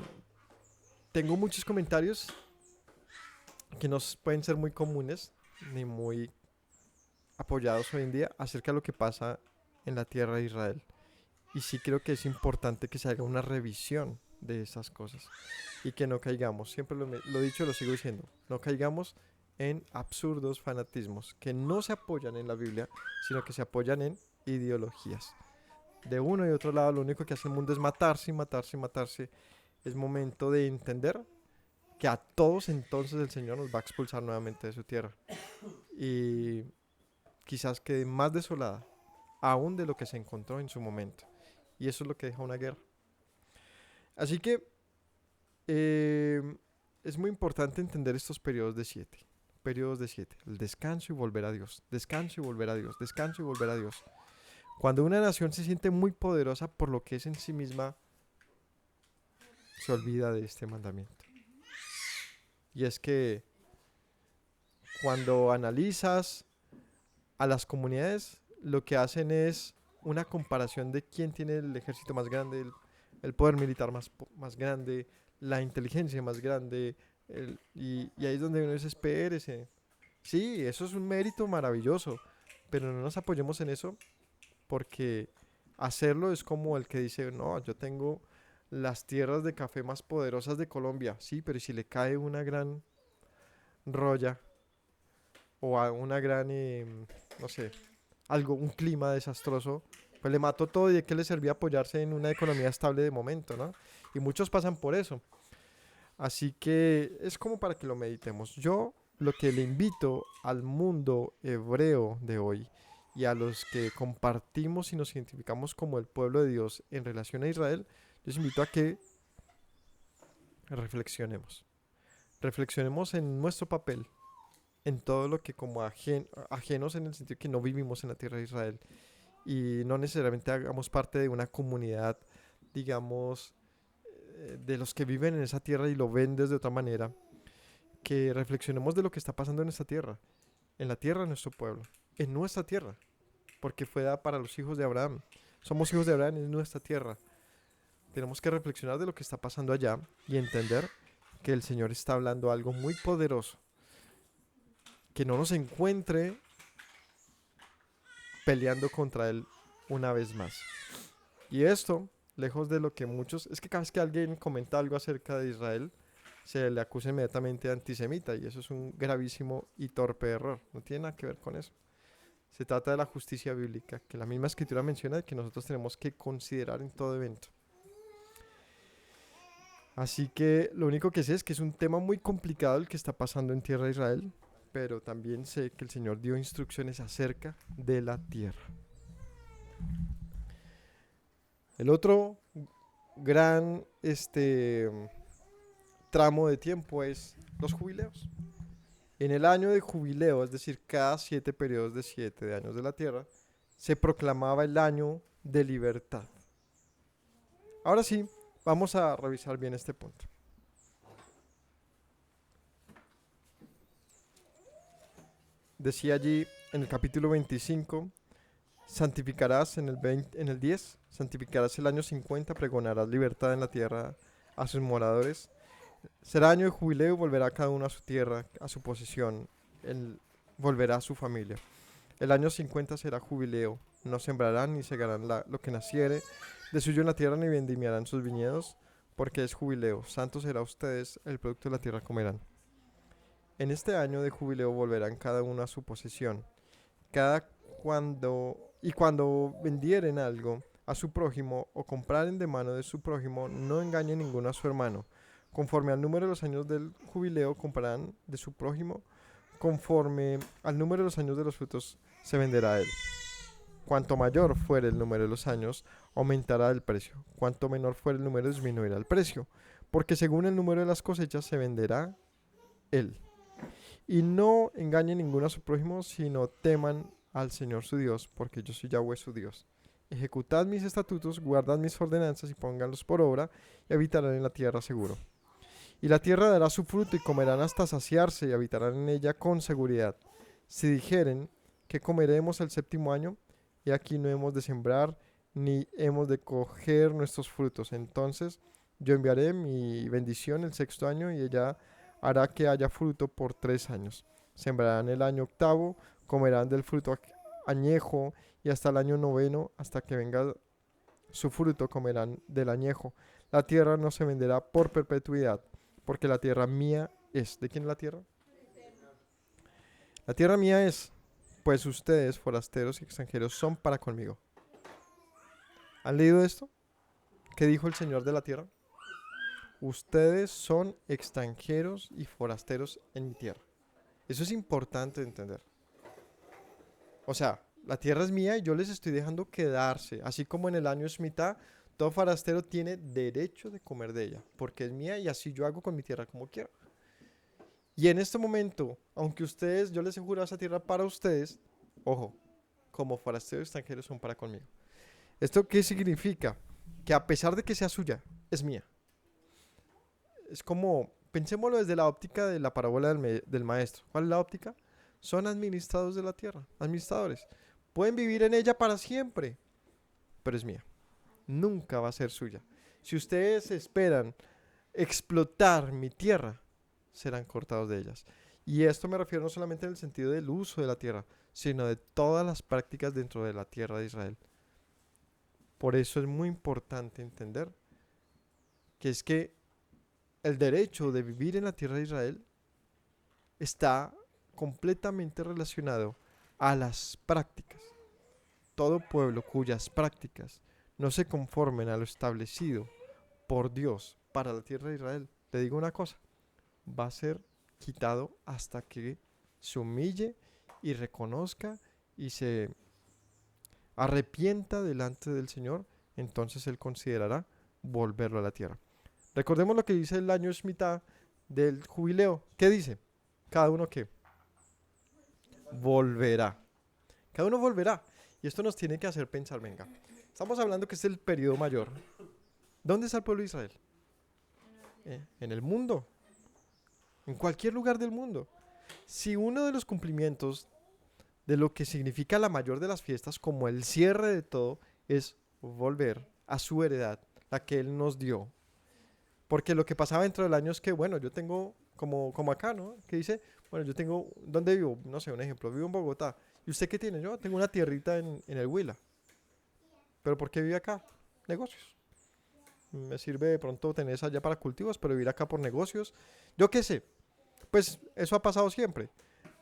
tengo muchos comentarios que no pueden ser muy comunes ni muy apoyados hoy en día acerca de lo que pasa en la tierra de Israel. Y sí creo que es importante que se haga una revisión de esas cosas y que no caigamos, siempre lo he dicho, lo sigo diciendo, no caigamos en absurdos fanatismos que no se apoyan en la Biblia, sino que se apoyan en ideologías. De uno y otro lado, lo único que hace el mundo es matarse y matarse y matarse. Es momento de entender que a todos entonces el Señor nos va a expulsar nuevamente de su tierra. Y quizás quede más desolada aún de lo que se encontró en su momento. Y eso es lo que deja una guerra. Así que es muy importante entender estos periodos de 7. Periodos de 7. El descanso y volver a Dios. Descanso y volver a Dios. Descanso y volver a Dios. Cuando una nación se siente muy poderosa por lo que es en sí misma, se olvida de este mandamiento. Y es que cuando analizas a las comunidades, lo que hacen es una comparación de quién tiene el ejército más grande, el poder militar más grande, la inteligencia más grande, y ahí es donde uno dice, espérese. Sí, eso es un mérito maravilloso, pero no nos apoyemos en eso porque hacerlo es como el que dice, no, yo tengo las tierras de café más poderosas de Colombia, sí, pero si le cae una gran roya o a una gran, no sé, un clima desastroso, pues le mató todo y de qué le servía apoyarse en una economía estable de momento, ¿no? Y muchos pasan por eso. Así que es como para que lo meditemos. Yo lo que le invito al mundo hebreo de hoy y a los que compartimos y nos identificamos como el pueblo de Dios en relación a Israel, les invito a que reflexionemos. Reflexionemos en nuestro papel, en todo lo que como ajenos en el sentido que no vivimos en la tierra de Israel y no necesariamente hagamos parte de una comunidad, digamos, de los que viven en esa tierra y lo ven desde otra manera, que reflexionemos de lo que está pasando en esta tierra, en la tierra de nuestro pueblo, en nuestra tierra, porque fue dada para los hijos de Abraham. Somos hijos de Abraham en nuestra tierra. Tenemos que reflexionar de lo que está pasando allá y entender que el Señor está hablando algo muy poderoso, que no nos encuentre peleando contra Él una vez más. Y esto, lejos de lo que muchos, es que cada vez que alguien comenta algo acerca de Israel, se le acusa inmediatamente de antisemita, y eso es un gravísimo y torpe error. No tiene nada que ver con eso. Se trata de la justicia bíblica, que la misma escritura menciona que nosotros tenemos que considerar en todo evento. Así que lo único que sé es que es un tema muy complicado el que está pasando en tierra de Israel, pero también sé que el Señor dio instrucciones acerca de la tierra. El otro gran tramo de tiempo es los jubileos. En el año de jubileo, es decir, cada 7 periodos de 7 de años de la tierra, se proclamaba el año de libertad. Ahora sí, vamos a revisar bien este punto. Decía allí en el capítulo 25, santificarás en el 10, santificarás el año 50, pregonarás libertad en la tierra a sus moradores. Será año de jubileo y volverá cada uno a su tierra, a su posesión, volverá a su familia. El año 50 será jubileo, no sembrarán ni segarán lo que naciere de suyo en la tierra, ni vendimiarán sus viñedos, porque es jubileo. Santo será a ustedes, el producto de la tierra comerán. En este año de jubileo volverán cada uno a su posesión. Cuando vendieren algo a su prójimo o compraren de mano de su prójimo, no engañen ninguno a su hermano. Conforme al número de los años del jubileo comprarán de su prójimo, conforme al número de los años de los frutos se venderá a él. Cuanto mayor fuere el número de los años, aumentará el precio. Cuanto menor fuere el número, disminuirá el precio. Porque según el número de las cosechas se venderá él. Y no engañen ninguno a su prójimo, sino teman al Señor su Dios, porque yo soy Yahweh su Dios. Ejecutad mis estatutos, guardad mis ordenanzas y pónganlos por obra, y habitarán en la tierra seguro. Y la tierra dará su fruto y comerán hasta saciarse y habitarán en ella con seguridad. Si dijeren que comeremos el séptimo año, y aquí no hemos de sembrar ni hemos de coger nuestros frutos, entonces yo enviaré mi bendición el sexto año y ella hará que haya fruto por 3 años. Sembrarán el año octavo, comerán del fruto añejo y hasta el año noveno, hasta que venga su fruto, comerán del añejo. La tierra no se venderá por perpetuidad, porque la tierra mía es. ¿De quién es la tierra? La tierra mía es, pues ustedes, forasteros y extranjeros, son para conmigo. ¿Han leído esto? ¿Qué dijo el Señor de la tierra? Ustedes son extranjeros y forasteros en mi tierra. Eso es importante entender. O sea, la tierra es mía y yo les estoy dejando quedarse. Así como en el año Shemitah, todo forastero tiene derecho de comer de ella, porque es mía y así yo hago con mi tierra como quiero. Y en este momento, aunque yo les he jurado esa tierra para ustedes, ojo, como forasteros extranjeros son para conmigo. ¿Esto qué significa? Que a pesar de que sea suya, es mía. Es como, pensémoslo desde la óptica de la parábola del maestro. ¿Cuál es la óptica? Son administrados de la tierra, administradores. Pueden vivir en ella para siempre, pero es mía. Nunca va a ser suya. Si ustedes esperan explotar mi tierra, serán cortados de ellas. Y esto me refiero no solamente en el sentido del uso de la tierra, sino de todas las prácticas dentro de la tierra de Israel. Por eso es muy importante entender que es que el derecho de vivir en la tierra de Israel está completamente relacionado a las prácticas. Todo pueblo cuyas prácticas no se conformen a lo establecido por Dios para la tierra de Israel, le digo una cosa, va a ser quitado hasta que se humille y reconozca y se arrepienta delante del Señor, entonces Él considerará volverlo a la tierra. Recordemos lo que dice el año Shemitah del jubileo. ¿Qué dice? Cada uno que volverá. Cada uno volverá. Y esto nos tiene que hacer pensar, venga, estamos hablando que es el periodo mayor. ¿Dónde está el pueblo de Israel? En el mundo. En cualquier lugar del mundo. Si uno de los cumplimientos de lo que significa la mayor de las fiestas, como el cierre de todo, es volver a su heredad, la que Él nos dio. Porque lo que pasaba dentro del año es que, bueno, yo tengo, como acá, ¿no? Que dice, bueno, yo tengo, ¿dónde vivo? No sé, un ejemplo, vivo en Bogotá. ¿Y usted qué tiene? Yo tengo una tierrita en el Huila. ¿Pero por qué vive acá? Negocios. Me sirve de pronto tener esa allá para cultivos, pero vivir acá por negocios. Yo qué sé. Pues eso ha pasado siempre.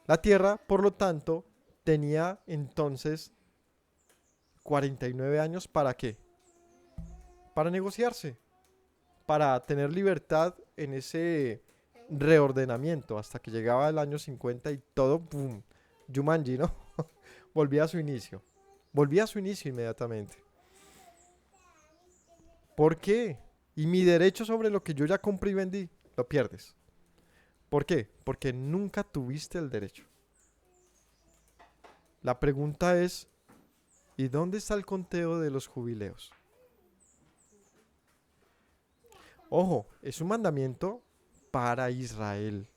La tierra, por lo tanto, tenía entonces 49 años, ¿para qué? Para negociarse. para tener libertad en ese reordenamiento hasta que llegaba el año 50 y todo, ¡pum! Jumanji, ¿no? Volvía a su inicio. Volvía a su inicio inmediatamente. ¿Por qué? Y mi derecho sobre lo que yo ya compré y vendí, lo pierdes. ¿Por qué? Porque nunca tuviste el derecho. La pregunta es, ¿y dónde está el conteo de los jubileos? Ojo, es un mandamiento para Israel.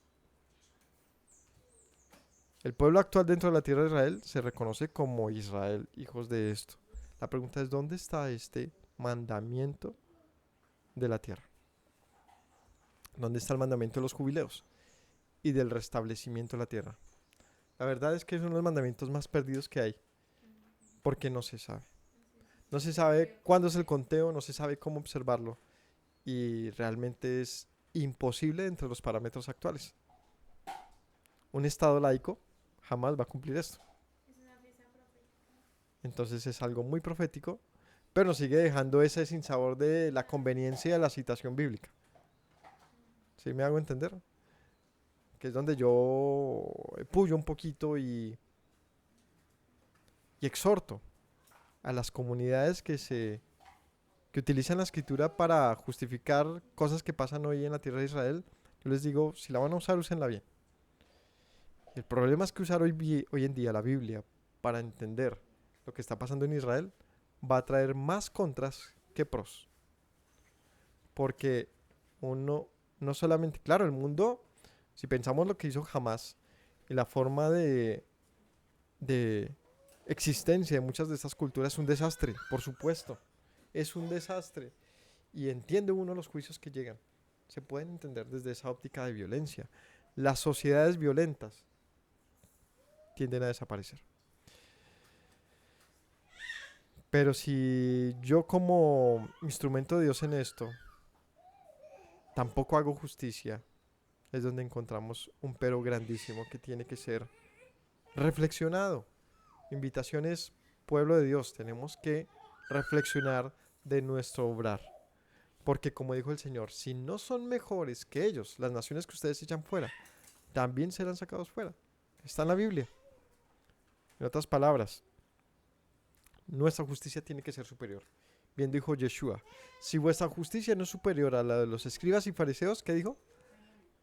El pueblo actual dentro de la tierra de Israel se reconoce como Israel, hijos de esto. La pregunta es, ¿dónde está este mandamiento de la tierra? ¿Dónde está el mandamiento de los jubileos y del restablecimiento de la tierra? La verdad es que es uno de los mandamientos más perdidos que hay, porque no se sabe. No se sabe cuándo es el conteo, no se sabe cómo observarlo, y realmente es imposible dentro de los parámetros actuales. Un Estado laico jamás va a cumplir esto. Es una fiesta profética. Entonces es algo muy profético, pero nos sigue dejando ese sinsabor de la conveniencia de la citación bíblica. ¿Sí me hago entender? Que es donde yo puyo un poquito y exhorto a las comunidades que utilizan la escritura para justificar cosas que pasan hoy en la tierra de Israel. Yo les digo, si la van a usar, úsenla bien. El problema es que usar hoy en día la Biblia para entender lo que está pasando en Israel va a traer más contras que pros. Porque uno no solamente, claro, el mundo, si pensamos lo que hizo Hamas y la forma de existencia de muchas de estas culturas es un desastre, por supuesto, es un desastre. Y entiende uno los juicios que llegan. Se pueden entender desde esa óptica de violencia. Las sociedades violentas tienden a desaparecer. Pero si yo como instrumento de Dios en esto tampoco hago justicia, es donde encontramos un pero grandísimo que tiene que ser reflexionado. Invitaciones, pueblo de Dios, tenemos que reflexionar de nuestro obrar. Porque como dijo el Señor, si no son mejores que ellos, las naciones que ustedes echan fuera, también serán sacados fuera. Está en la Biblia. En otras palabras, nuestra justicia tiene que ser superior. Bien dijo Yeshua, si vuestra justicia no es superior a la de los escribas y fariseos, ¿qué dijo?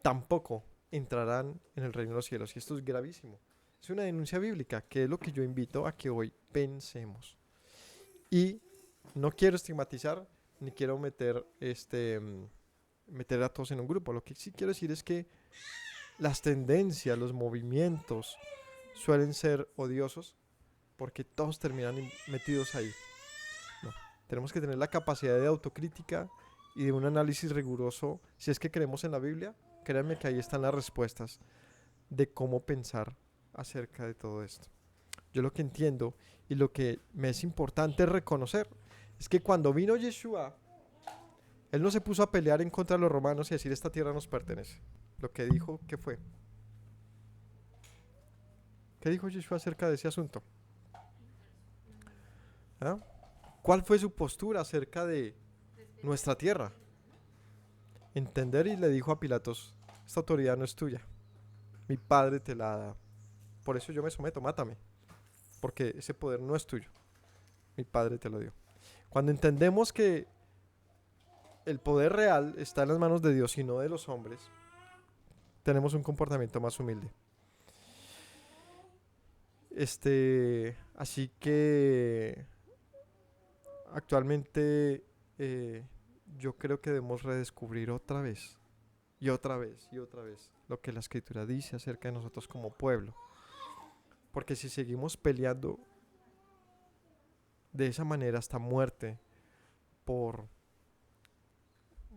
Tampoco entrarán en el reino de los cielos. Y esto es gravísimo. Es una denuncia bíblica, que es lo que yo invito a que hoy pensemos. Y no quiero estigmatizar, ni quiero meter a todos en un grupo. Lo que sí quiero decir es que las tendencias, los movimientos suelen ser odiosos porque todos terminan metidos ahí. No, tenemos que tener la capacidad de autocrítica y de un análisis riguroso. Si es que creemos en la Biblia, créanme que ahí están las respuestas de cómo pensar acerca de todo esto. Yo lo que entiendo y lo que me es importante reconocer es que cuando vino Yeshua, él no se puso a pelear en contra de los romanos y decir esta tierra nos pertenece. Lo que dijo, ¿qué fue? ¿Qué dijo Yeshua acerca de ese asunto? ¿Ah? ¿Cuál fue su postura acerca de nuestra tierra? Entender, y le dijo a Pilatos, esta autoridad no es tuya, mi padre te la da, por eso yo me someto, mátame, porque ese poder no es tuyo, mi padre te lo dio. Cuando entendemos que el poder real está en las manos de Dios y no de los hombres, tenemos un comportamiento más humilde. Así que actualmente yo creo que debemos redescubrir otra vez y otra vez y otra vez lo que la escritura dice acerca de nosotros como pueblo. Porque si seguimos peleando de esa manera hasta muerte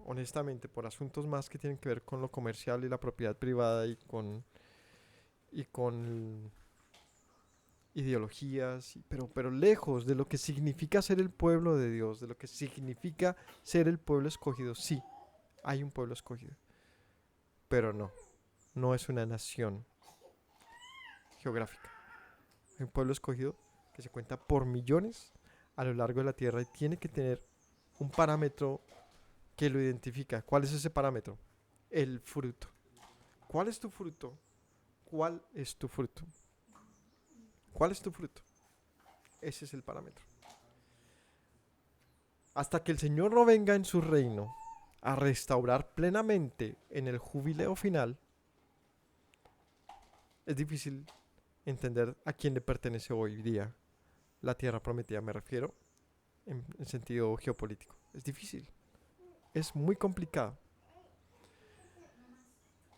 honestamente, por asuntos más que tienen que ver con lo comercial y la propiedad privada y con ideologías, pero lejos de lo que significa ser el pueblo de Dios, de lo que significa ser el pueblo escogido. Sí, hay un pueblo escogido, pero no es una nación geográfica. Hay un pueblo escogido que se cuenta por millones a lo largo de la tierra y tiene que tener un parámetro que lo identifica. ¿Cuál es ese parámetro? El fruto. ¿Cuál es tu fruto? ¿Cuál es tu fruto? ¿Cuál es tu fruto? Ese es el parámetro. Hasta que el Señor no venga en su reino a restaurar plenamente en el jubileo final, es difícil entender a quién le pertenece hoy día la tierra prometida. Me refiero en sentido geopolítico. Es difícil. Es muy complicado.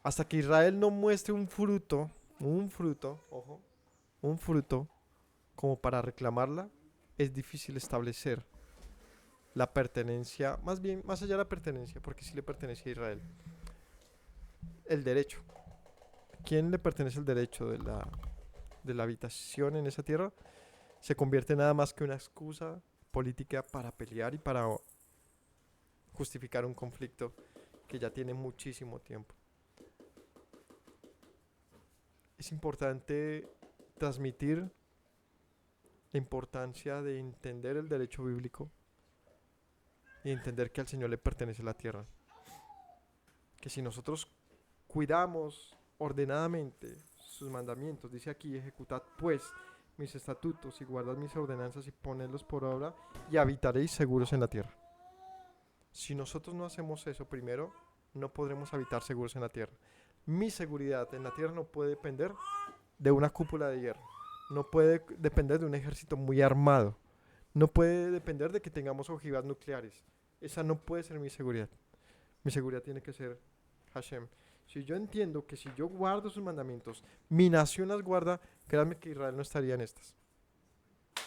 Hasta que Israel no muestre un fruto, ojo, un fruto como para reclamarla, es difícil establecer la pertenencia, más bien, más allá de la pertenencia, porque sí le pertenece a Israel, el derecho. ¿Quién le pertenece el derecho de la habitación en esa tierra? Se convierte nada más que una excusa política para pelear y para justificar un conflicto que ya tiene muchísimo tiempo. Es importante transmitir la importancia de entender el derecho bíblico y entender que al Señor le pertenece la tierra. Que si nosotros cuidamos ordenadamente sus mandamientos, dice aquí, ejecutad pues mis estatutos y guardad mis ordenanzas y ponedlos por obra y habitaréis seguros en la tierra. Si nosotros no hacemos eso primero, no podremos habitar seguros en la tierra. Mi seguridad en la tierra no puede depender de una cúpula de hierro, no puede depender de un ejército muy armado, no puede depender de que tengamos ojivas nucleares. Esa no puede ser mi seguridad. Mi seguridad tiene que ser Hashem. Si yo entiendo que si yo guardo sus mandamientos, mi nación las guarda, créanme que Israel no estaría en estas.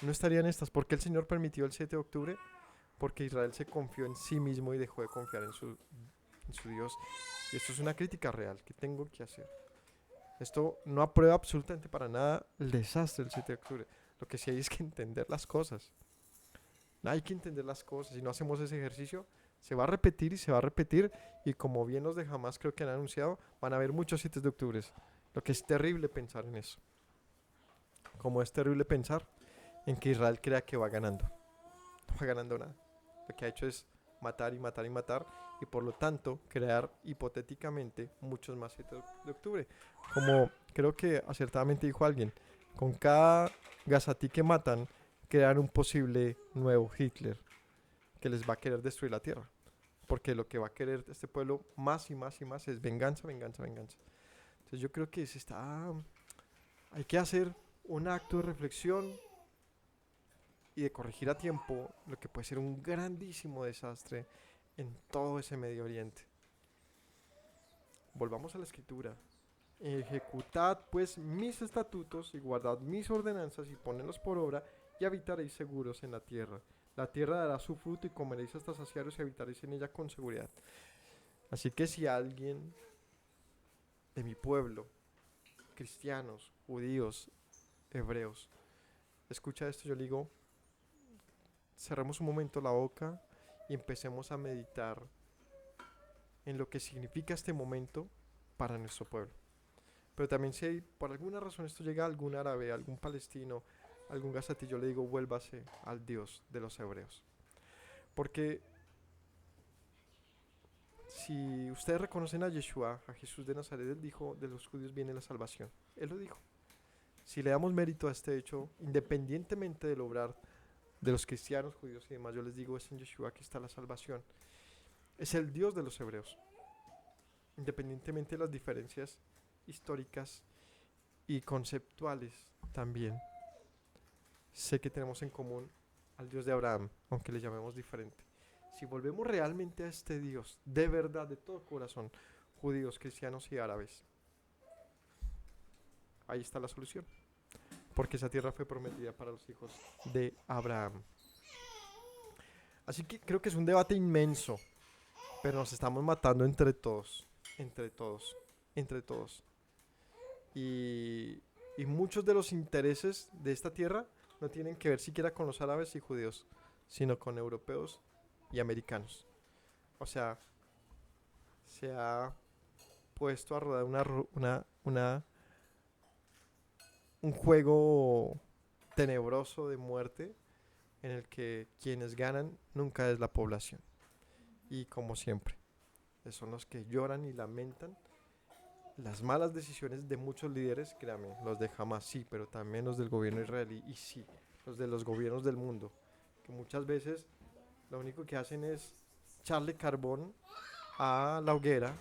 No estaría en estas. ¿Por qué el Señor permitió el 7 de octubre? Porque Israel se confió en sí mismo y dejó de confiar en su Dios. Y esto es una crítica real que tengo que hacer. Esto no aprueba absolutamente para nada el desastre del 7 de octubre. Lo que sí hay es que entender las cosas. Hay que entender las cosas. Si no hacemos ese ejercicio, se va a repetir y se va a repetir. Y como bien los de Hamas creo que han anunciado, van a haber muchos 7 de octubre. Lo que es terrible pensar en eso. Como es terrible pensar en que Israel crea que va ganando. No va ganando nada. Lo que ha hecho es matar y matar y matar. Y por lo tanto, crear hipotéticamente muchos más 7 de octubre. Como creo que acertadamente dijo alguien, con cada gazatí que matan, crean un posible nuevo Hitler que les va a querer destruir la tierra. Porque lo que va a querer este pueblo más y más y más es venganza, venganza, venganza. Entonces yo creo que hay que hacer un acto de reflexión y de corregir a tiempo lo que puede ser un grandísimo desastre en todo ese Medio Oriente. Volvamos a la escritura. Ejecutad pues mis estatutos y guardad mis ordenanzas y ponedlos por obra y habitaréis seguros en la tierra. La tierra dará su fruto y comeréis hasta saciaros y habitaréis en ella con seguridad. Así que si alguien de mi pueblo, cristianos, judíos, hebreos, escucha esto, yo le digo, cerremos un momento la boca y empecemos a meditar en lo que significa este momento para nuestro pueblo. Pero también si por alguna razón esto llega a algún árabe, algún palestino, algún gazatí, yo le digo, vuélvase al Dios de los hebreos. Porque si ustedes reconocen a Yeshua, a Jesús de Nazaret, él dijo, de los judíos viene la salvación. Él lo dijo. Si le damos mérito a este hecho, independientemente del obrar de los cristianos, judíos y demás, yo les digo, es en Yeshua que está la salvación. Es el Dios de los hebreos. Independientemente de las diferencias históricas y conceptuales también. Sé que tenemos en común al Dios de Abraham, aunque le llamemos diferente. Si volvemos realmente a este Dios, de verdad, de todo corazón, judíos, cristianos y árabes, ahí está la solución. Porque esa tierra fue prometida para los hijos de Abraham. Así que creo que es un debate inmenso, pero nos estamos matando entre todos, entre todos, entre todos. Y muchos de los intereses de esta tierra no tienen que ver siquiera con los árabes y judíos, sino con europeos y americanos. O sea, se ha puesto a rodar un juego tenebroso de muerte en el que quienes ganan nunca es la población. y como siempre, son los que lloran y lamentan las malas decisiones de muchos líderes, créame, los de Hamas sí, pero también los del gobierno israelí y sí, los de los gobiernos del mundo, que muchas veces lo único que hacen es echarle carbón a la hoguera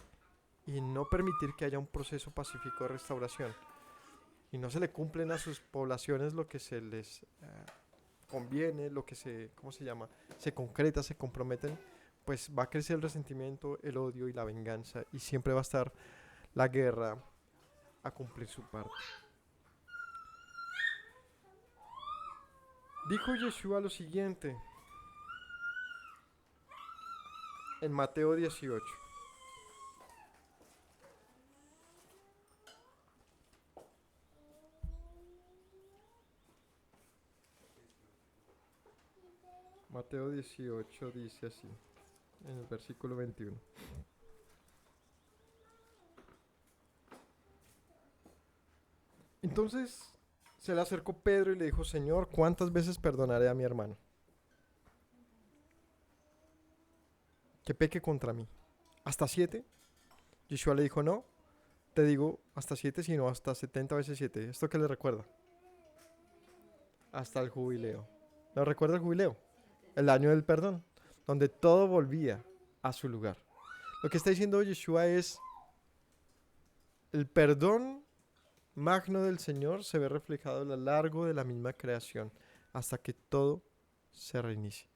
y no permitir que haya un proceso pacífico de restauración. Y no se le cumplen a sus poblaciones lo que se les conviene, lo que se, ¿cómo se llama? Se concreta, se comprometen, pues va a crecer el resentimiento, el odio y la venganza y siempre va a estar la guerra a cumplir su parte. Dijo Yeshua lo siguiente en Mateo 18. Mateo 18 dice así, en el versículo 21. Entonces se le acercó Pedro y le dijo, Señor, ¿cuántas veces perdonaré a mi hermano que peque contra mí? ¿Hasta 7? Yeshua le dijo, no, te digo hasta 7, sino hasta 70 veces 7. ¿Esto qué le recuerda? Hasta el jubileo. ¿No recuerda el jubileo? El año del perdón, donde todo volvía a su lugar. Lo que está diciendo Yeshua es, el perdón magno del Señor se ve reflejado a lo largo de la misma creación, hasta que todo se reinicie.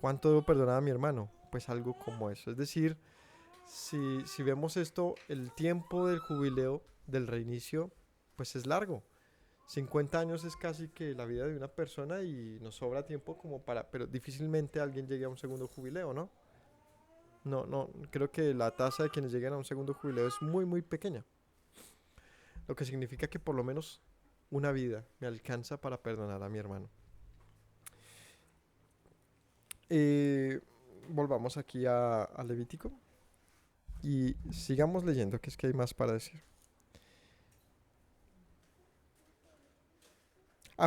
¿Cuánto debo perdonar a mi hermano? Pues algo como eso. Es decir, si vemos esto, el tiempo del jubileo, del reinicio, pues es largo. 50 años es casi que la vida de una persona y nos sobra tiempo como para, pero difícilmente alguien llegue a un segundo jubileo, ¿no? No, creo que la tasa de quienes lleguen a un segundo jubileo es muy, muy pequeña. Lo que significa que por lo menos una vida me alcanza para perdonar a mi hermano. Volvamos aquí a Levítico y sigamos leyendo, que es que hay más para decir.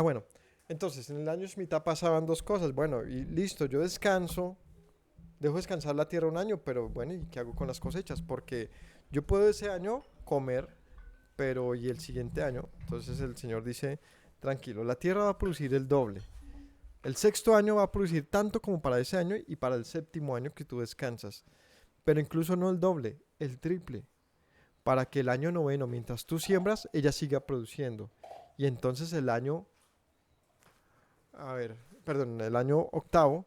Bueno, entonces en el año Shemitah pasaban dos cosas. Bueno, y listo, yo descanso, dejo descansar la tierra un año, pero bueno, ¿y qué hago con las cosechas? Porque yo puedo ese año comer, pero ¿y el siguiente año? Entonces el Señor dice, tranquilo, la tierra va a producir el doble. El sexto año va a producir tanto como para ese año y para el séptimo año que tú descansas. Pero incluso no el doble, el triple. Para que el año noveno, mientras tú siembras, ella siga produciendo. Y entonces el año, el año octavo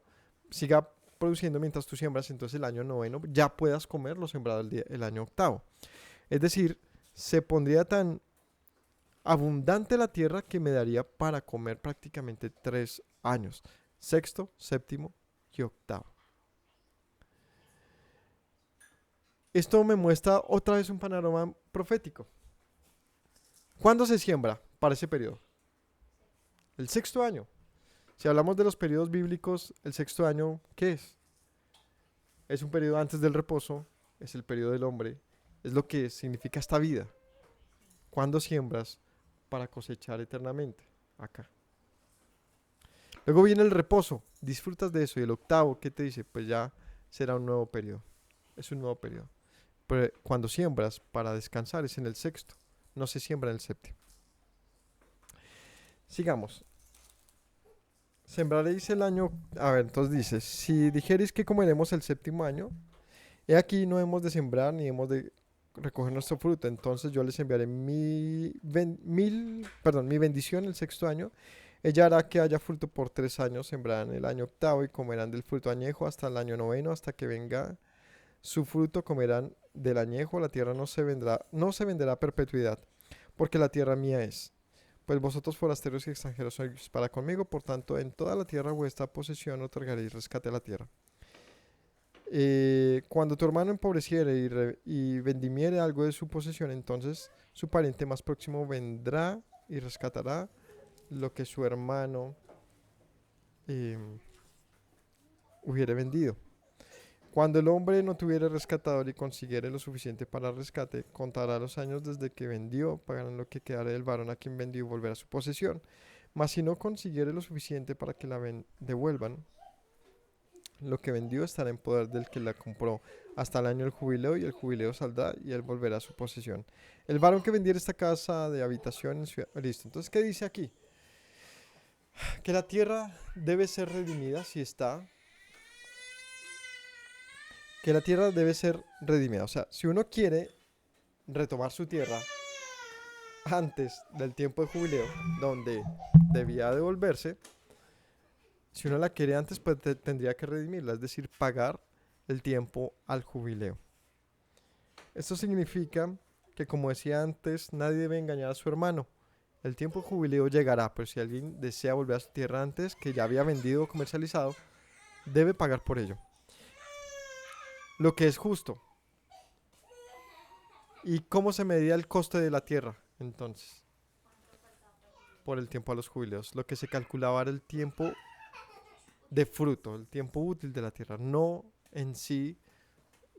siga produciendo mientras tú siembras, entonces el año noveno ya puedas comer lo sembrado el año octavo. Es decir, se pondría tan abundante la tierra que me daría para comer prácticamente 3 años. Sexto, séptimo y octavo. Esto me muestra otra vez un panorama profético. ¿Cuándo se siembra para ese periodo? El sexto año. Si hablamos de los periodos bíblicos, el sexto año, ¿qué es? Es un periodo antes del reposo, es el periodo del hombre, es lo que significa esta vida. ¿Cuándo siembras para cosechar eternamente? Acá. Luego viene el reposo, disfrutas de eso. Y el octavo, ¿qué te dice? Pues ya será un nuevo periodo. Es un nuevo periodo. Pero cuando siembras para descansar es en el sexto, no se siembra en el séptimo. Sigamos. Sembraréis el año. Entonces dice: si dijereis que comeremos el séptimo año, he aquí no hemos de sembrar ni hemos de recoger nuestro fruto. Entonces yo les enviaré mi bendición el sexto año. Ella hará que haya fruto por 3 años. Sembrarán el año octavo y comerán del fruto añejo hasta el año noveno, hasta que venga su fruto. Comerán del añejo. La tierra no se venderá a perpetuidad, porque la tierra mía es. Pues vosotros forasteros y extranjeros sois para conmigo, por tanto en toda la tierra vuestra posesión otorgaréis rescate a la tierra. Cuando tu hermano empobreciere y vendimiere algo de su posesión, entonces su pariente más próximo vendrá y rescatará lo que su hermano hubiere vendido. Cuando el hombre no tuviere rescatador y consiguiere lo suficiente para el rescate, contará los años desde que vendió, pagarán lo que quedare del varón a quien vendió y volverá a su posesión. Mas si no consiguiere lo suficiente para que la devuelvan, lo que vendió estará en poder del que la compró hasta el año del jubileo, y el jubileo saldrá y él volverá a su posesión. El varón que vendiera esta casa de habitación en ciudad... Listo. Entonces, ¿qué dice aquí? Que la tierra debe ser redimida si está... Que la tierra debe ser redimida. O sea, si uno quiere retomar su tierra antes del tiempo de jubileo, donde debía devolverse, si uno la quiere antes, pues tendría que redimirla, es decir, pagar el tiempo al jubileo. Esto significa que, como decía antes, nadie debe engañar a su hermano. El tiempo de jubileo llegará, pero si alguien desea volver a su tierra antes, que ya había vendido o comercializado, debe pagar por ello. Lo que es justo. ¿Y cómo se medía el coste de la tierra? Entonces, por el tiempo a los jubileos. Lo que se calculaba era el tiempo de fruto, el tiempo útil de la tierra, no en sí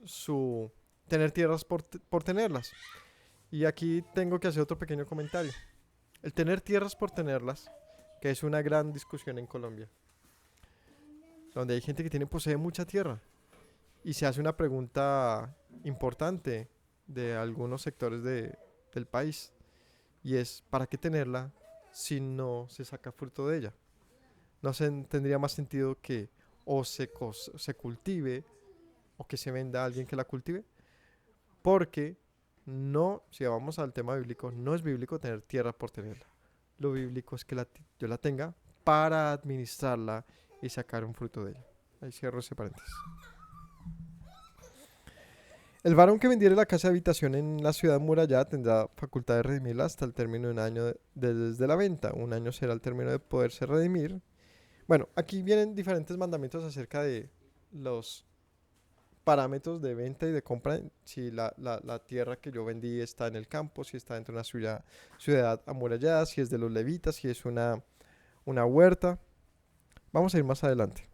su tener tierras por tenerlas. Y aquí tengo que hacer otro pequeño comentario. El tener tierras por tenerlas, que es una gran discusión en Colombia, donde hay gente que posee mucha tierra y se hace una pregunta importante de algunos sectores del país, y es: ¿para qué tenerla si no se saca fruto de ella? No tendría más sentido que o se cultive o que se venda a alguien que la cultive, porque no, si vamos al tema bíblico, no es bíblico tener tierra por tenerla. Lo bíblico es que yo la tenga para administrarla y sacar un fruto de ella. Ahí cierro ese paréntesis. El varón que vendiere la casa de habitación en la ciudad murallada tendrá facultad de redimirla hasta el término de un año desde la venta. Un año será el término de poderse redimir. Bueno, aquí vienen diferentes mandamientos acerca de los parámetros de venta y de compra. Si la tierra que yo vendí está en el campo, si está dentro de una ciudad amurallada, si es de los levitas, si es una huerta. Vamos a ir más adelante.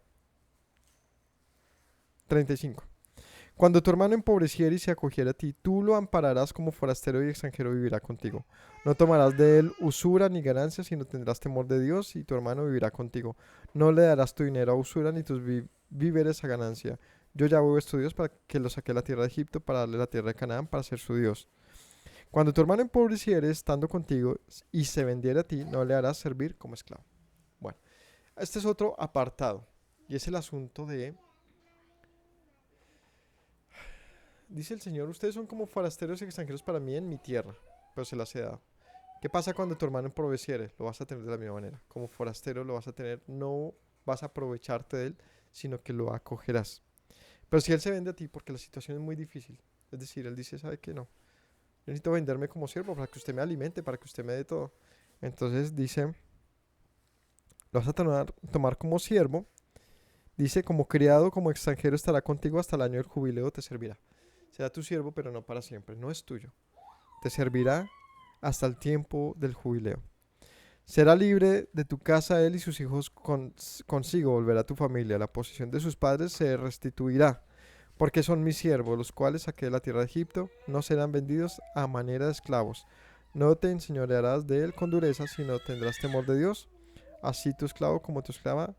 35. Cuando tu hermano empobreciere y se acogiere a ti, tú lo ampararás como forastero y extranjero vivirá contigo. No tomarás de él usura ni ganancia, sino tendrás temor de Dios y tu hermano vivirá contigo. No le darás tu dinero a usura ni tus víveres a ganancia. Yo Yahweh vuestro Dios, para que lo saque de la tierra de Egipto, para darle la tierra de Canaán, para ser su Dios. Cuando tu hermano empobreciere estando contigo y se vendiere a ti, no le harás servir como esclavo. Bueno, este es otro apartado, y es el asunto de... Dice el Señor: ustedes son como forasteros y extranjeros para mí en mi tierra, pero se las he dado. ¿Qué pasa cuando tu hermano empobreciere? Lo vas a tener de la misma manera. Como forastero lo vas a tener, no vas a aprovecharte de él, sino que lo acogerás. Pero si él se vende a ti, porque la situación es muy difícil, es decir, él dice: ¿sabe qué? No, yo necesito venderme como siervo para que usted me alimente, para que usted me dé todo. Entonces dice, lo vas a tomar como siervo. Dice: como criado, como extranjero estará contigo hasta el año del jubileo, te servirá. Será tu siervo, pero no para siempre, no es tuyo. Te servirá hasta el tiempo del jubileo. Será libre de tu casa él y sus hijos consigo, volverá a tu familia. La posesión de sus padres se restituirá, porque son mis siervos, los cuales saqué de la tierra de Egipto, no serán vendidos a manera de esclavos. No te enseñorearás de él con dureza, sino tendrás temor de Dios. Así tu esclavo como tu esclava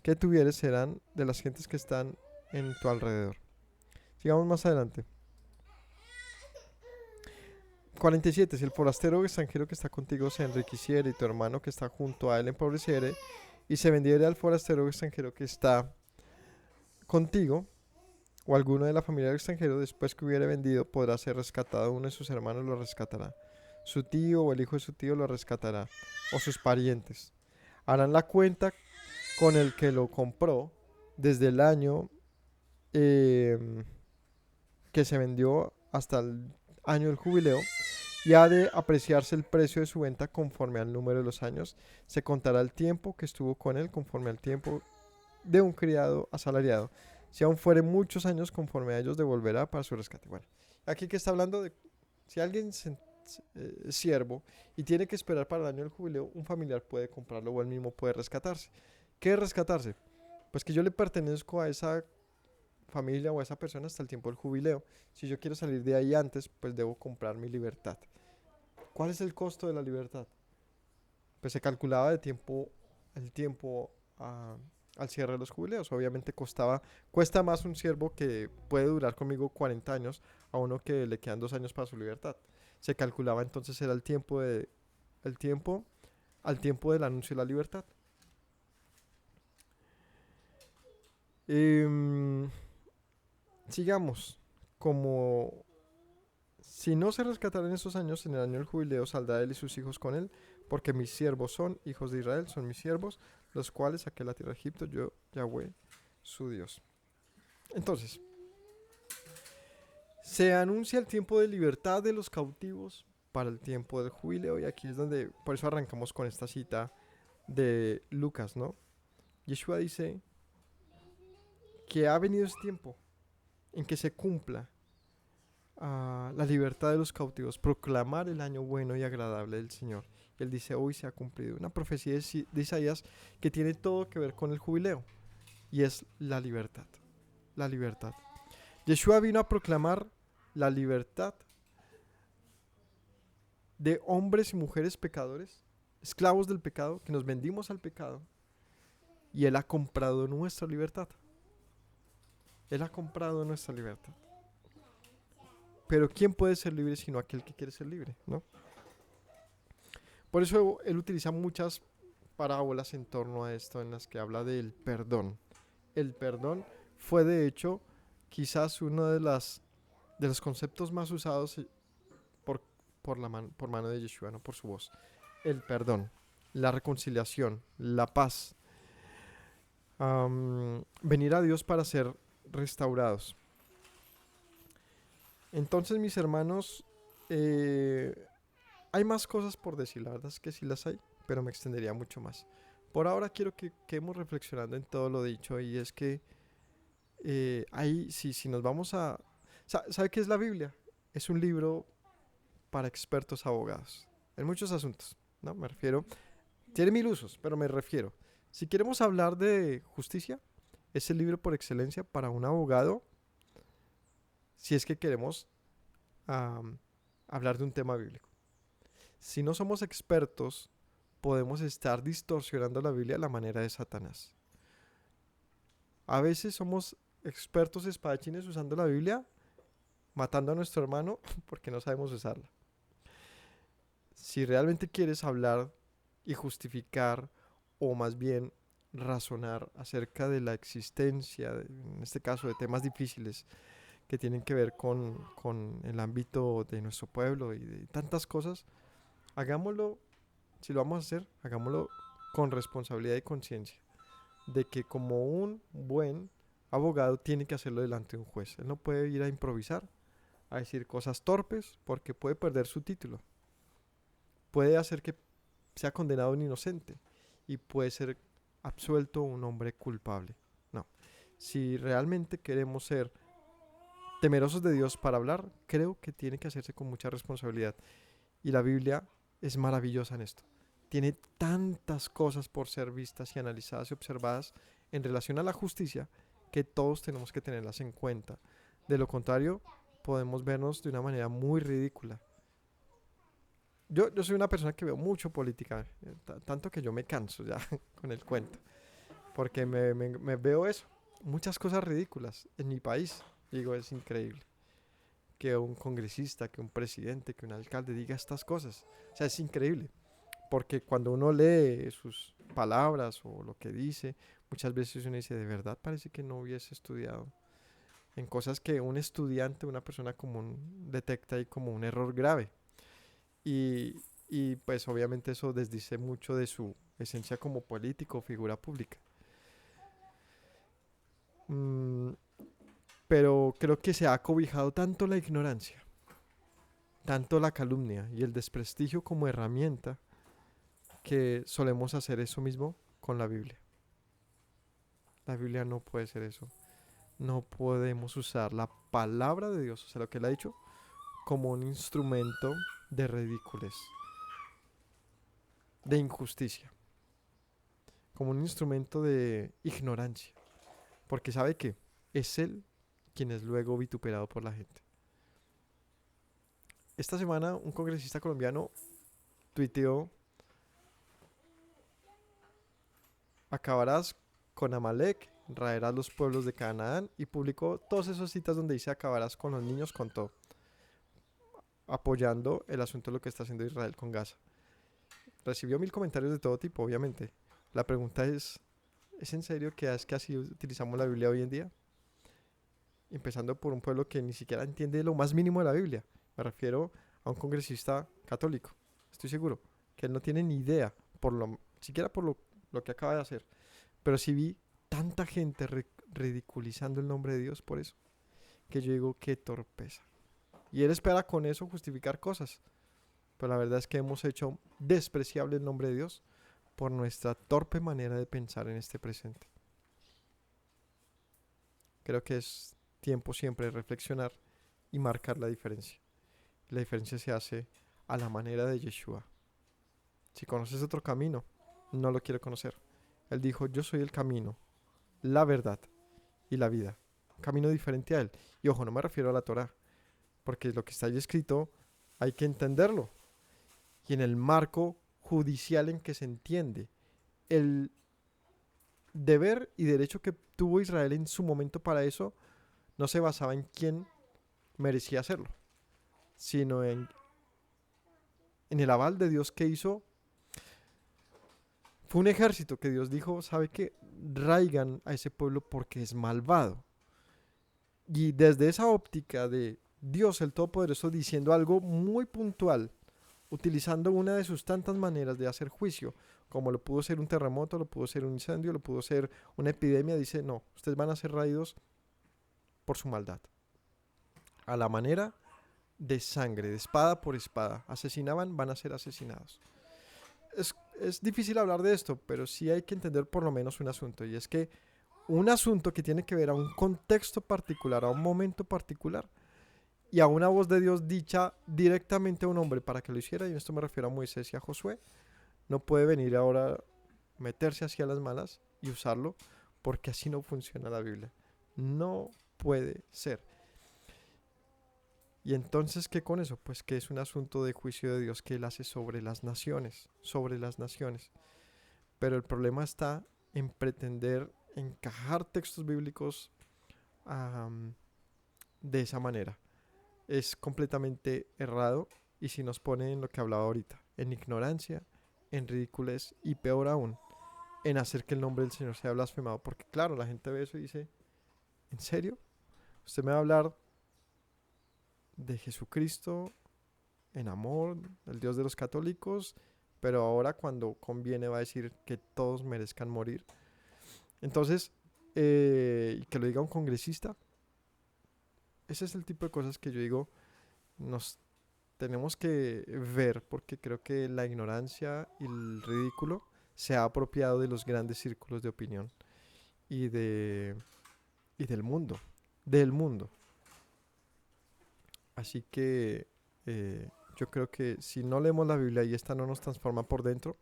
que tuvieres serán de las gentes que están en tu alrededor. Sigamos más adelante. 47. Si el forastero o extranjero que está contigo se enriqueciere y tu hermano que está junto a él empobreciere y se vendiere al forastero o extranjero que está contigo, o alguno de la familia del extranjero, después que hubiere vendido, podrá ser rescatado. Uno de sus hermanos lo rescatará. Su tío o el hijo de su tío lo rescatará, o sus parientes. Harán la cuenta con el que lo compró desde el año que se vendió hasta el año del jubileo, y ha de apreciarse el precio de su venta conforme al número de los años. Se contará el tiempo que estuvo con él conforme al tiempo de un criado asalariado. Si aún fuere muchos años, conforme a ellos devolverá para su rescate. Bueno, aquí que está hablando de si alguien es siervo y tiene que esperar para el año del jubileo, un familiar puede comprarlo o él mismo puede rescatarse. ¿Qué es rescatarse? Pues que yo le pertenezco a esa familia o a esa persona hasta el tiempo del jubileo. Si yo quiero salir de ahí antes, pues debo comprar mi libertad. ¿Cuál es el costo de la libertad? Pues se calculaba el tiempo al cierre de los jubileos. Obviamente cuesta más un siervo que puede durar conmigo 40 años a uno que le quedan 2 años para su libertad. Se calculaba entonces era el tiempo al tiempo del anuncio de la libertad. Em, Sigamos. Como si no se rescataran esos años, en el año del jubileo saldrá él y sus hijos con él, porque mis siervos son hijos de Israel, son mis siervos, los cuales saqué de la tierra de Egipto, yo, Yahweh, su Dios. Entonces, se anuncia el tiempo de libertad de los cautivos para el tiempo del jubileo, y aquí es donde, por eso arrancamos con esta cita de Lucas, ¿no? Yeshua dice que ha venido ese tiempo en que se cumpla la libertad de los cautivos, proclamar el año bueno y agradable del Señor. Él dice, hoy se ha cumplido. Una profecía de Isaías que tiene todo que ver con el jubileo, y es la libertad. La libertad. Yeshua vino a proclamar la libertad de hombres y mujeres pecadores, esclavos del pecado, que nos vendimos al pecado, y Él ha comprado nuestra libertad. Él ha comprado nuestra libertad. Pero ¿quién puede ser libre sino aquel que quiere ser libre, ¿no? Por eso él utiliza muchas parábolas en torno a esto, en las que habla del perdón. El perdón fue de hecho quizás uno de los conceptos más usados por mano de Yeshua, ¿no? Por su voz. El perdón, la reconciliación, la paz. Venir a Dios para ser restaurados. Entonces, mis hermanos, hay más cosas por decir, la verdad es que sí las hay, pero me extendería mucho más. Por ahora quiero que quedemos reflexionando en todo lo dicho, y es que ahí, si nos vamos a... ¿Sabe qué es la Biblia? Es un libro para expertos abogados, en muchos asuntos, ¿no? Me refiero, tiene mil usos, pero me refiero, si queremos hablar de justicia, es el libro por excelencia para un abogado, si es que queremos hablar de un tema bíblico. Si no somos expertos, podemos estar distorsionando la Biblia a la manera de Satanás. A veces somos expertos espadachines usando la Biblia, matando a nuestro hermano porque no sabemos usarla. Si realmente quieres hablar y justificar, o más bien razonar acerca de la existencia, en este caso de temas difíciles que tienen que ver con el ámbito de nuestro pueblo y de tantas cosas, hagámoslo, si lo vamos a hacer, hagámoslo con responsabilidad y conciencia de que como un buen abogado tiene que hacerlo delante de un juez. Él no puede ir a improvisar, a decir cosas torpes, porque puede perder su título. Puede hacer que sea condenado un inocente y puede ser absuelto un hombre culpable. No. Si realmente queremos ser temerosos de Dios para hablar, creo que tiene que hacerse con mucha responsabilidad. Y la Biblia es maravillosa en esto. Tiene tantas cosas por ser vistas y analizadas y observadas en relación a la justicia que todos tenemos que tenerlas en cuenta. De lo contrario, podemos vernos de una manera muy ridícula. Yo soy una persona que veo mucho política, tanto que yo me canso ya con el cuento, porque me veo eso, muchas cosas ridículas en mi país. Digo, es increíble que un congresista, que un presidente, que un alcalde diga estas cosas. O sea, es increíble, porque cuando uno lee sus palabras o lo que dice, muchas veces uno dice, de verdad parece que no hubiese estudiado en cosas que un estudiante, una persona común detecta ahí como un error grave. Y pues obviamente eso desdice mucho de su esencia como político o figura pública. Mm, pero creo que se ha cobijado tanto la ignorancia, tanto la calumnia y el desprestigio como herramienta, que solemos hacer eso mismo con la Biblia. La Biblia no puede ser eso. No podemos usar la palabra de Dios, o sea, lo que él ha dicho, como un instrumento de ridiculez, de injusticia, como un instrumento de ignorancia, porque sabe que es él quien es luego vituperado por la gente. Esta semana un congresista colombiano tuiteó: acabarás con Amalek, raerás los pueblos de Canaán, y publicó todas esas citas donde dice acabarás con los niños, con todo, apoyando el asunto de lo que está haciendo Israel con Gaza. Recibió 1000 comentarios de todo tipo, obviamente. La pregunta ¿es en serio que es que así utilizamos la Biblia hoy en día? Empezando por un pueblo que ni siquiera entiende lo más mínimo de la Biblia. Me refiero a un congresista católico. Estoy seguro que él no tiene ni idea, siquiera por lo que acaba de hacer. Pero sí vi tanta gente ridiculizando el nombre de Dios por eso, que yo digo, qué torpeza. Y él espera con eso justificar cosas. Pero la verdad es que hemos hecho despreciable el nombre de Dios por nuestra torpe manera de pensar en este presente. Creo que es tiempo siempre de reflexionar y marcar la diferencia. La diferencia se hace a la manera de Yeshua. Si conoces otro camino, no lo quiero conocer. Él dijo, yo soy el camino, la verdad y la vida. Un camino diferente a él. Y ojo, no me refiero a la Torá, porque lo que está ahí escrito hay que entenderlo. Y en el marco judicial en que se entiende. El deber y derecho que tuvo Israel en su momento para eso no se basaba en quién merecía hacerlo, sino en el aval de Dios que hizo. Fue un ejército que Dios dijo, ¿sabe qué? Raigan a ese pueblo porque es malvado. Y desde esa óptica de Dios el Todopoderoso diciendo algo muy puntual, utilizando una de sus tantas maneras de hacer juicio, como lo pudo ser un terremoto, lo pudo ser un incendio, lo pudo ser una epidemia, dice, no, ustedes van a ser raídos por su maldad. A la manera de sangre, de espada por espada. Asesinaban, van a ser asesinados. Es difícil hablar de esto, pero sí hay que entender por lo menos un asunto, y es que un asunto que tiene que ver a un contexto particular, a un momento particular, y a una voz de Dios dicha directamente a un hombre para que lo hiciera, y en esto me refiero a Moisés y a Josué, no puede venir ahora meterse hacia las malas y usarlo, porque así no funciona la Biblia. No puede ser. Y entonces, ¿qué con eso? Pues que es un asunto de juicio de Dios que Él hace sobre las naciones, sobre las naciones. Pero el problema está en pretender encajar textos bíblicos de esa manera. Es completamente errado, y si nos pone en lo que hablaba ahorita, en ignorancia, en ridiculez y peor aún, en hacer que el nombre del Señor sea blasfemado. Porque claro, la gente ve eso y dice, ¿en serio? ¿Usted me va a hablar de Jesucristo en amor, el Dios de los católicos, pero ahora cuando conviene va a decir que todos merezcan morir? Entonces, y que lo diga un congresista, ese es el tipo de cosas que yo digo, nos tenemos que ver, porque creo que la ignorancia y el ridículo se ha apropiado de los grandes círculos de opinión y del mundo. Así que yo creo que si no leemos la Biblia y esta no nos transforma por dentro,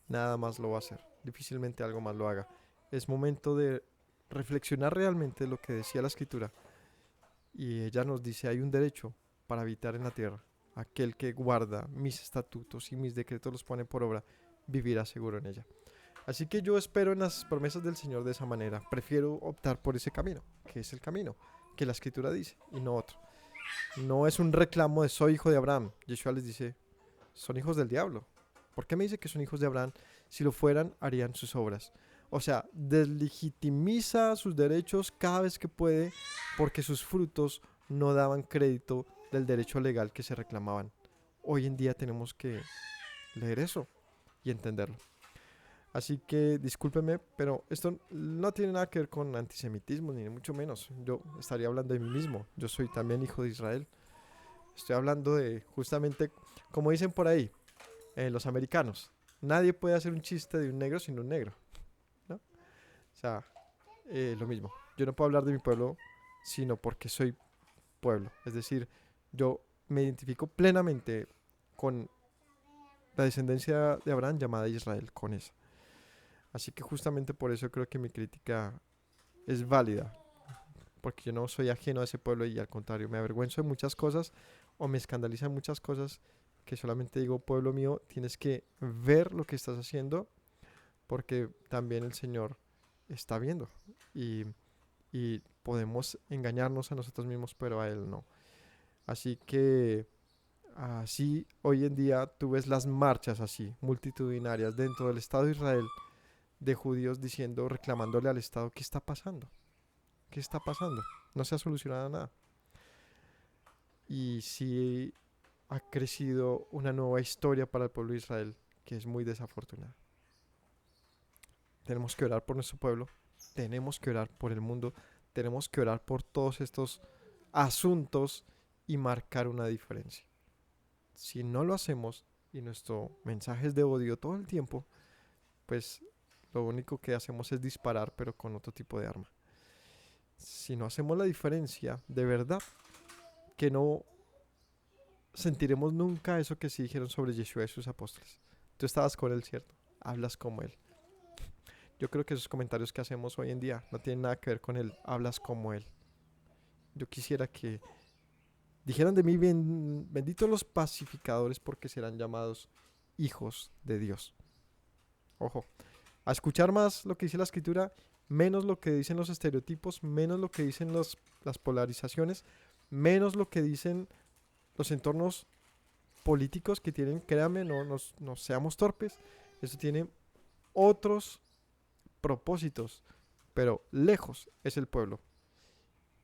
nada más lo va a hacer. Difícilmente algo más lo haga. Es momento de reflexionar realmente lo que decía la Escritura. Y ella nos dice, hay un derecho para habitar en la tierra. Aquel que guarda mis estatutos y mis decretos los pone por obra, vivirá seguro en ella. Así que yo espero en las promesas del Señor de esa manera. Prefiero optar por ese camino, que es el camino que la Escritura dice, y no otro. No es un reclamo de soy hijo de Abraham. Yeshua les dice, son hijos del diablo. ¿Por qué me dice que son hijos de Abraham? Si lo fueran, harían sus obras. O sea, deslegitimiza sus derechos cada vez que puede, porque sus frutos no daban crédito del derecho legal que se reclamaban. Hoy en día tenemos que leer eso y entenderlo. Así que discúlpeme, pero esto no tiene nada que ver con antisemitismo, ni mucho menos. Yo estaría hablando de mí mismo. Yo soy también hijo de Israel. Estoy hablando de, justamente, como dicen por ahí, los americanos. Nadie puede hacer un chiste de un negro sin un negro, ¿no? O sea, lo mismo. Yo no puedo hablar de mi pueblo sino porque soy pueblo. Es decir, yo me identifico plenamente con la descendencia de Abraham llamada Israel, con esa. Así que justamente por eso creo que mi crítica es válida, porque yo no soy ajeno a ese pueblo, y al contrario, me avergüenzo de muchas cosas o me escandalizan muchas cosas, que solamente digo, pueblo mío, tienes que ver lo que estás haciendo porque también el Señor está viendo y, y podemos engañarnos a nosotros mismos, pero a Él no. Así que así hoy en día tú ves las marchas así, multitudinarias dentro del Estado de Israel, de judíos diciendo, reclamándole al Estado, ¿qué está pasando? ¿Qué está pasando? No se ha solucionado nada. Y sí ha crecido una nueva historia para el pueblo de Israel que es muy desafortunada. Tenemos que orar por nuestro pueblo, tenemos que orar por el mundo, tenemos que orar por todos estos asuntos y marcar una diferencia. Si no lo hacemos y nuestro mensaje es de odio todo el tiempo, pues lo único que hacemos es disparar, pero con otro tipo de arma. Si no hacemos la diferencia, de verdad, que no sentiremos nunca eso que sí dijeron sobre Yeshua y sus apóstoles. Tú estabas con él, ¿cierto? Hablas como él. Yo creo que esos comentarios que hacemos hoy en día no tienen nada que ver con él. Hablas como él. Yo quisiera que dijeran de mí, benditos los pacificadores porque serán llamados hijos de Dios. Ojo, a escuchar más lo que dice la escritura, menos lo que dicen los estereotipos, menos lo que dicen las polarizaciones, menos lo que dicen los entornos políticos que tienen, créanme, no seamos torpes, eso tiene otros propósitos, pero lejos es el pueblo.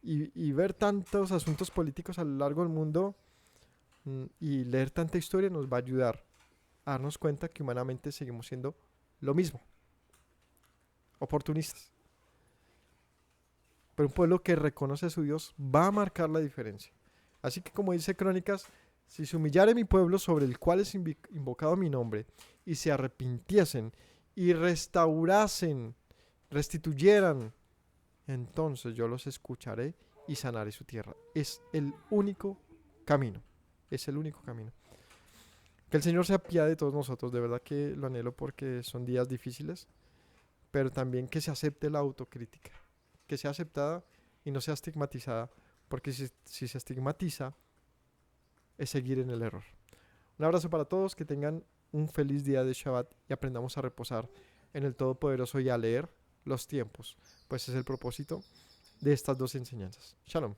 Y ver tantos asuntos políticos a lo largo del mundo y leer tanta historia nos va a ayudar a darnos cuenta que humanamente seguimos siendo lo mismo, oportunistas. Pero un pueblo que reconoce a su Dios va a marcar la diferencia. Así que como dice Crónicas, si se humillare mi pueblo sobre el cual es invocado mi nombre, y se arrepintiesen y restaurasen, restituyeran, entonces yo los escucharé y sanaré su tierra. Es el único camino. Es el único camino. Que el Señor se apiade de todos nosotros. De verdad que lo anhelo porque son días difíciles. Pero también que se acepte la autocrítica. Que sea aceptada y no sea estigmatizada. Porque si se estigmatiza, es seguir en el error. Un abrazo para todos. Que tengan un feliz día de Shabbat y aprendamos a reposar en el Todopoderoso y a leer los tiempos. Pues es el propósito de estas dos enseñanzas. Shalom.